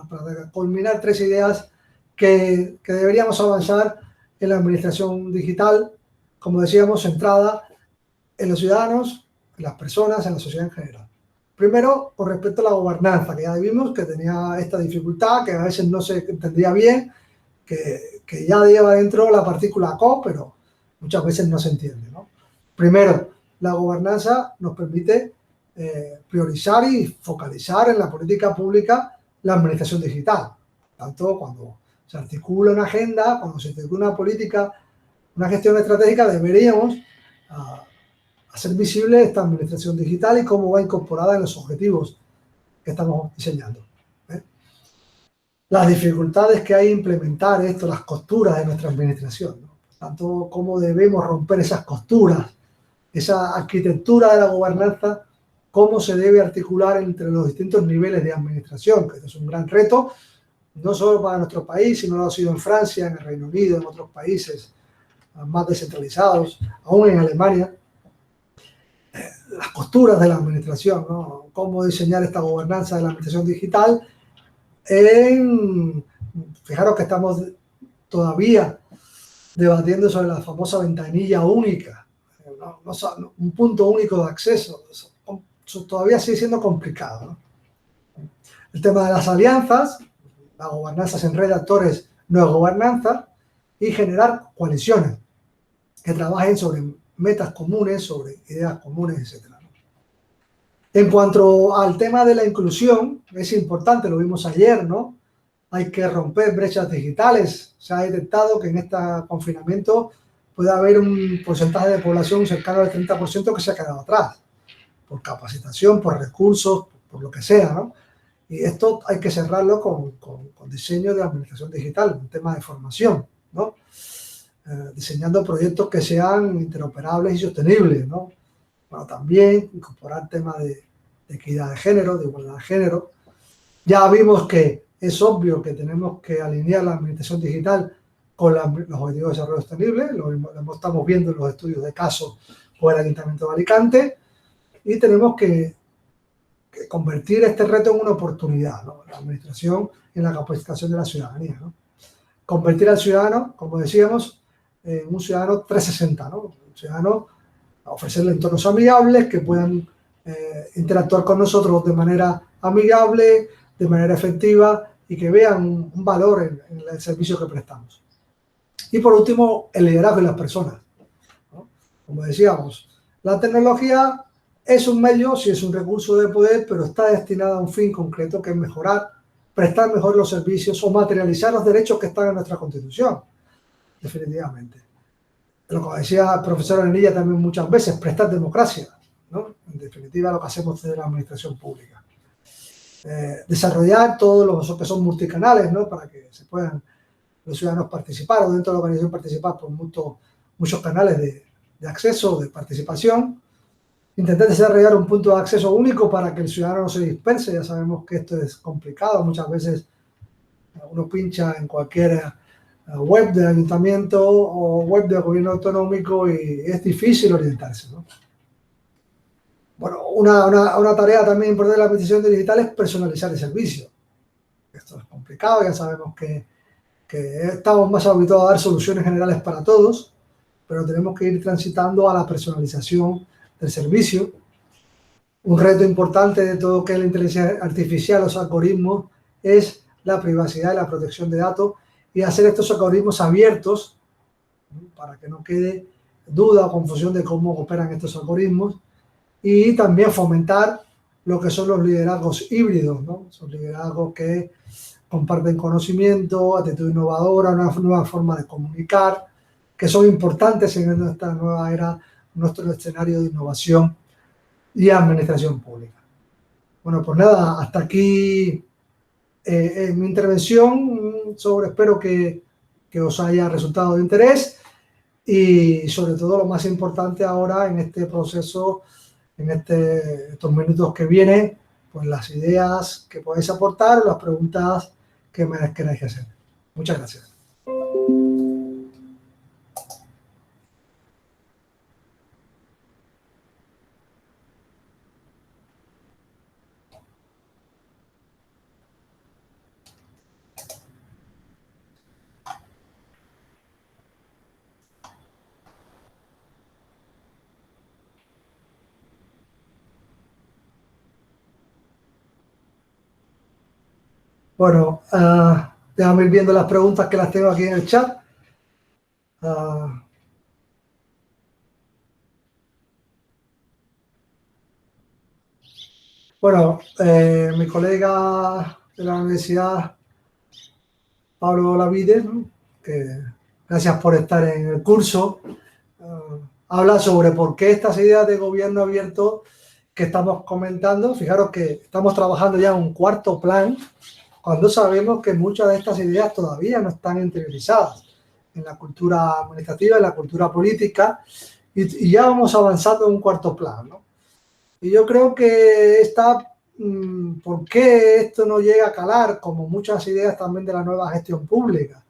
para culminar tres ideas que deberíamos avanzar en la administración digital, como decíamos, centrada en los ciudadanos, en las personas, en la sociedad en general. Primero, con respecto a la gobernanza, que ya vimos que tenía esta dificultad, que a veces no se entendía bien, que ya lleva dentro la partícula co, pero muchas veces no se entiende, ¿no? Primero, la gobernanza nos permite priorizar y focalizar en la política pública la administración digital. tanto, cuando se articula una agenda, cuando se articula una política, una gestión estratégica, deberíamos hacer visible esta administración digital y cómo va incorporada en los objetivos que estamos diseñando. Las dificultades que hay en implementar esto, las costuras de nuestra administración, ¿no? Por tanto, cómo debemos romper esas costuras, esa arquitectura de la gobernanza, cómo se debe articular entre los distintos niveles de administración, que es un gran reto, no solo para nuestro país, sino lo ha sido en Francia, en el Reino Unido, en otros países más descentralizados, aún en Alemania. Las costuras de la administración, ¿no? Cómo diseñar esta gobernanza de la administración digital. Fijaros que estamos todavía debatiendo sobre la famosa ventanilla única, un punto único de acceso. Eso todavía sigue siendo complicado, ¿no? El tema de las alianzas, la gobernanza en red de actores no es gobernanza, y generar coaliciones que trabajen sobre metas comunes, sobre ideas comunes, etc. En cuanto al tema de la inclusión, es importante, lo vimos ayer, ¿no? Hay que romper brechas digitales. Se ha detectado que en este confinamiento puede haber un porcentaje de población cercano al 30% que se ha quedado atrás, por capacitación, por recursos, por lo que sea, ¿no? Y esto hay que cerrarlo con diseño de administración digital, un tema de formación, ¿no? Diseñando proyectos que sean interoperables y sostenibles, ¿no? Bueno, también incorporar temas de equidad de género, de igualdad de género. Ya vimos que es obvio que tenemos que alinear la administración digital con los objetivos de desarrollo sostenible, lo estamos viendo en los estudios de caso por el Ayuntamiento de Alicante, y tenemos que convertir este reto en una oportunidad, ¿no? La administración en la capacitación de la ciudadanía, ¿no? Convertir al ciudadano, como decíamos, en un ciudadano 360, ¿no? Un ciudadano, ofrecerle entornos amigables que puedan interactuar con nosotros de manera amigable, de manera efectiva, y que vean un valor en el servicio que prestamos. Y por último, el liderazgo y las personas, ¿no? Como decíamos, la tecnología es un medio, sí es un recurso de poder, pero está destinada a un fin concreto, que es mejorar, prestar mejor los servicios o materializar los derechos que están en nuestra Constitución, definitivamente. Lo que decía el profesor Anilla también muchas veces, prestar democracia, ¿no? En definitiva, lo que hacemos desde la administración pública. Desarrollar todos los que son multicanales, ¿no? Para que se puedan los ciudadanos participar, o dentro de la organización participar por muchos canales de acceso, de participación. Intentar desarrollar un punto de acceso único para que el ciudadano no se disperse. Ya sabemos que esto es complicado. Muchas veces uno pincha en cualquier web del ayuntamiento o web del gobierno autonómico y es difícil orientarse, ¿no? Bueno, una tarea también importante de la administración digital es personalizar el servicio. Esto es complicado, ya sabemos que estamos más habituados a dar soluciones generales para todos, pero tenemos que ir transitando a la personalización del servicio. Un reto importante de todo lo que es la inteligencia artificial, los algoritmos, es la privacidad y la protección de datos, y hacer estos algoritmos abiertos, ¿no? Para que no quede duda o confusión de cómo operan estos algoritmos, y también fomentar lo que son los liderazgos híbridos, ¿no? Son liderazgos que comparten conocimiento, actitud innovadora, una nueva forma de comunicar, que son importantes en esta nueva era, nuestro escenario de innovación y administración pública. Bueno, pues nada, hasta aquí mi intervención. Espero que os haya resultado de interés, y sobre todo lo más importante ahora en este proceso, en estos minutos que vienen, pues las ideas que podéis aportar o las preguntas que me queráis hacer. Muchas gracias. Bueno, déjame ir viendo las preguntas que las tengo aquí en el chat. Bueno, mi colega de la universidad Pablo Olavide, ¿no? Que gracias por estar en el curso. Habla sobre por qué estas ideas de gobierno abierto que estamos comentando, fijaros que estamos trabajando ya en un cuarto plan, cuando sabemos que muchas de estas ideas todavía no están interiorizadas en la cultura administrativa, en la cultura política, y ya vamos avanzando en un cuarto plan, ¿no? Y yo creo que ¿por qué esto no llega a calar, como muchas ideas también de la nueva gestión pública?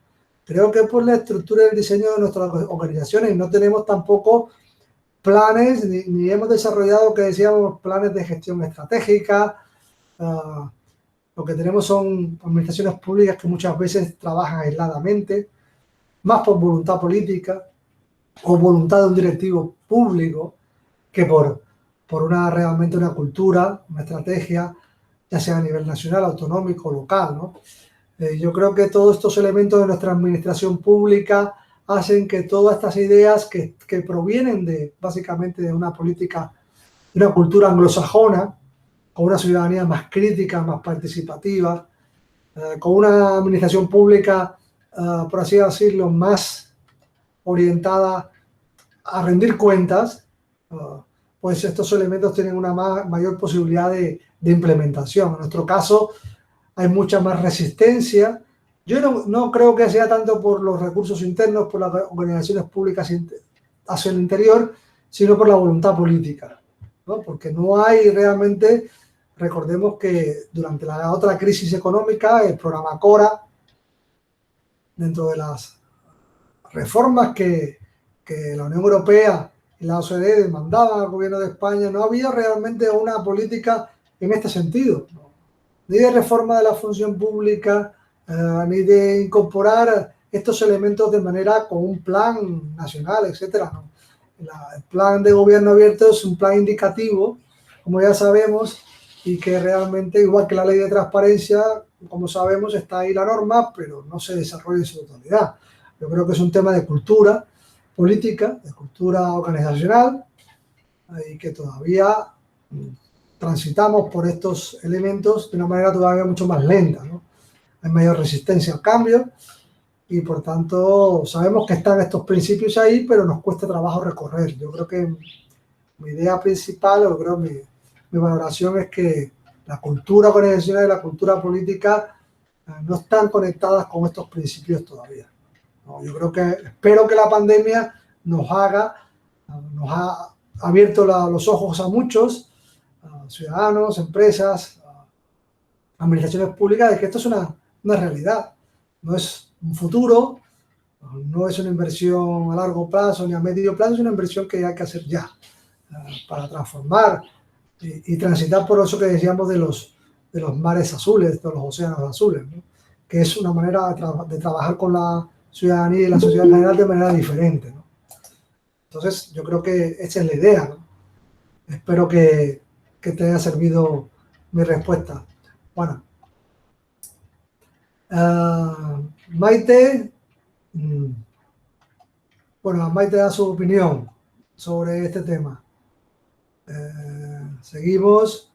Creo que por la estructura y el diseño de nuestras organizaciones no tenemos tampoco planes, ni hemos desarrollado, que decíamos, planes de gestión estratégica. Lo que tenemos son administraciones públicas que muchas veces trabajan aisladamente, más por voluntad política o voluntad de un directivo público que por realmente una cultura, una estrategia, ya sea a nivel nacional, autonómico, local, ¿no? Yo creo que todos estos elementos de nuestra administración pública hacen que todas estas ideas que provienen básicamente de una política, de una cultura anglosajona, con una ciudadanía más crítica, más participativa, con una administración pública, por así decirlo, más orientada a rendir cuentas, pues estos elementos tienen una mayor posibilidad de implementación. En nuestro caso hay mucha más resistencia. Yo no creo que sea tanto por los recursos internos, por las organizaciones públicas hacia el interior, sino por la voluntad política, ¿no? Porque no hay realmente, recordemos que durante la otra crisis económica, el programa CORA, dentro de las reformas que la Unión Europea y la OCDE demandaban al gobierno de España, no había realmente una política en este sentido, ¿no? Ni de reforma de la función pública, ni de incorporar estos elementos de manera con un plan nacional, etcétera, ¿no? El plan de gobierno abierto es un plan indicativo, como ya sabemos, y que realmente, igual que la ley de transparencia, como sabemos, está ahí la norma, pero no se desarrolla en su totalidad. Yo creo que es un tema de cultura política, de cultura organizacional, y que todavía transitamos por estos elementos de una manera todavía mucho más lenta, ¿no? Hay mayor resistencia al cambio y, por tanto, sabemos que están estos principios ahí, pero nos cuesta trabajo recorrer. Yo creo que mi idea principal, o creo mi valoración es que la cultura organizacional y la cultura política no están conectadas con estos principios todavía, ¿no? Yo creo que, espero que la pandemia nos ha abierto los ojos a muchos ciudadanos, empresas, administraciones públicas, de que esto es una realidad, no es un futuro, no es una inversión a largo plazo ni a medio plazo, es una inversión que hay que hacer ya para transformar y transitar por eso que decíamos de los mares azules, de los océanos azules, ¿no? Que es una manera de trabajar con la ciudadanía y la sociedad en general de manera diferente, ¿no? Entonces, yo creo que esa es la idea, ¿no? Espero que te haya servido mi respuesta. Bueno, Maite, bueno, Maite da su opinión sobre este tema. Seguimos.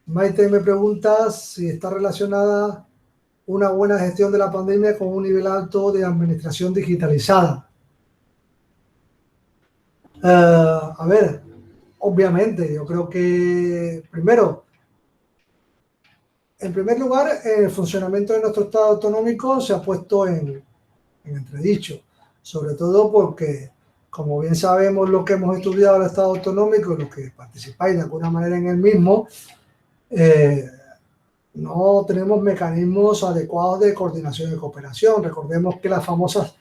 Maite me pregunta si está relacionada una buena gestión de la pandemia con un nivel alto de administración digitalizada. A ver, obviamente, yo creo que primero, en primer lugar, el funcionamiento de nuestro Estado autonómico se ha puesto en entredicho, sobre todo porque, como bien sabemos los que hemos estudiado el Estado autonómico, los que participáis de alguna manera en el mismo, no tenemos mecanismos adecuados de coordinación y cooperación. Recordemos que las famosas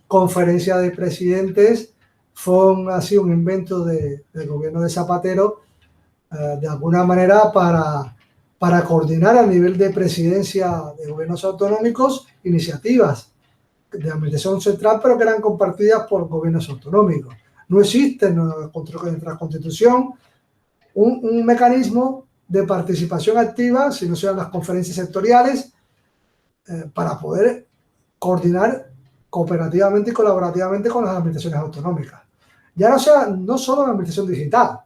conferencias de presidentes ha sido un invento del gobierno de Zapatero, de alguna manera para coordinar a nivel de presidencia de gobiernos autonómicos iniciativas de administración central, pero que eran compartidas por gobiernos autonómicos. No existe en nuestra Constitución un mecanismo de participación activa, si no sean las conferencias sectoriales, para poder coordinar cooperativamente y colaborativamente con las administraciones autonómicas. Ya no solo la administración digital,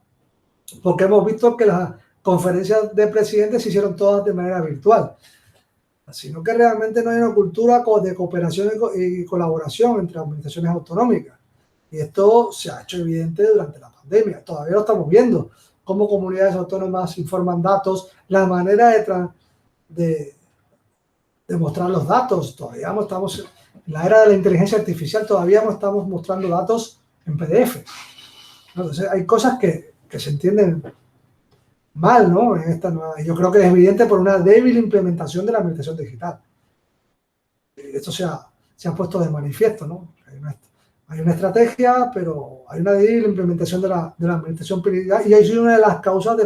porque hemos visto que las conferencias de presidentes se hicieron todas de manera virtual, sino que realmente no hay una cultura de cooperación y colaboración entre administraciones autonómicas. Y esto se ha hecho evidente durante la pandemia. Todavía lo estamos viendo, cómo comunidades autónomas informan datos, la manera de mostrar los datos. Todavía no estamos en la era de la inteligencia artificial, todavía no estamos mostrando datos en PDF. Entonces hay cosas que se entienden mal, ¿no? Yo creo que es evidente por una débil implementación de la administración digital. Esto se ha puesto de manifiesto, ¿no? Hay una estrategia, pero hay una débil implementación de la administración digital, y ahí es una de las causas de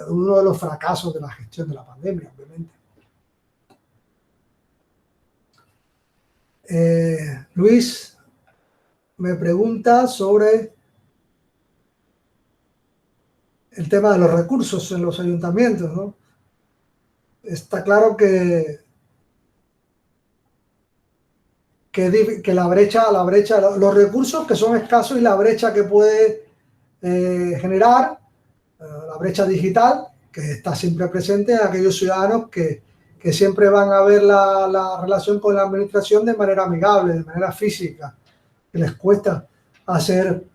uno de los fracasos de la gestión de la pandemia, obviamente. Luis me pregunta sobre el tema de los recursos en los ayuntamientos, ¿no? Está claro que la brecha, los recursos que son escasos y la brecha que puede generar, la brecha digital, que está siempre presente en aquellos ciudadanos que siempre van a ver la relación con la administración de manera amigable, de manera física, que les cuesta hacer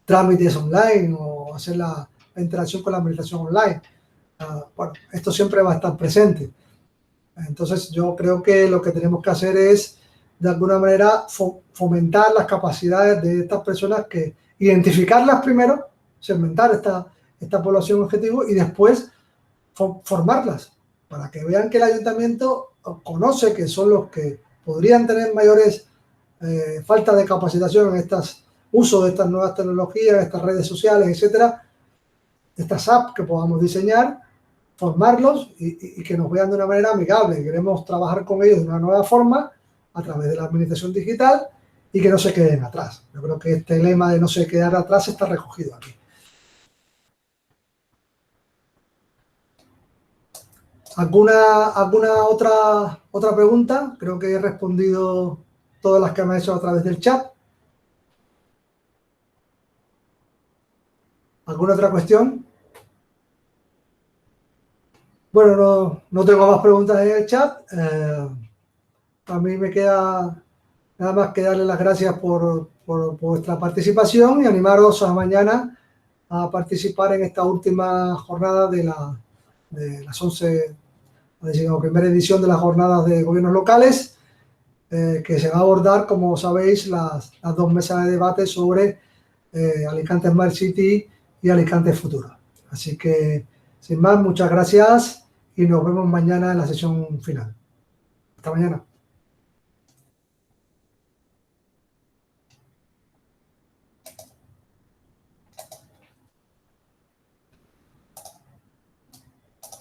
trámites online o hacer la interacción con la administración online. Bueno, esto siempre va a estar presente. Entonces yo creo que lo que tenemos que hacer es, de alguna manera, fomentar las capacidades de estas personas, que identificarlas primero, segmentar esta población objetivo, y después formarlas para que vean que el ayuntamiento conoce que son los que podrían tener mayores falta de capacitación en uso de estas nuevas tecnologías, estas redes sociales, etcétera, estas apps que podamos diseñar, formarlos y que nos vean de una manera amigable. Queremos trabajar con ellos de una nueva forma a través de la administración digital y que no se queden atrás. Yo creo que este lema de no se quedar atrás está recogido aquí. ¿Alguna otra pregunta? Creo que he respondido todas las que me han hecho a través del chat. ¿Alguna otra cuestión? Bueno, no tengo más preguntas en el chat. A mí me queda nada más que darles las gracias por vuestra participación y animaros a mañana a participar en esta última jornada de las 11, la primera edición de las jornadas de gobiernos locales, que se va a abordar, como sabéis, las dos mesas de debate sobre Alicante Smart City y Alicante Futuro. Así que, sin más, muchas gracias y nos vemos mañana en la sesión final. Hasta mañana.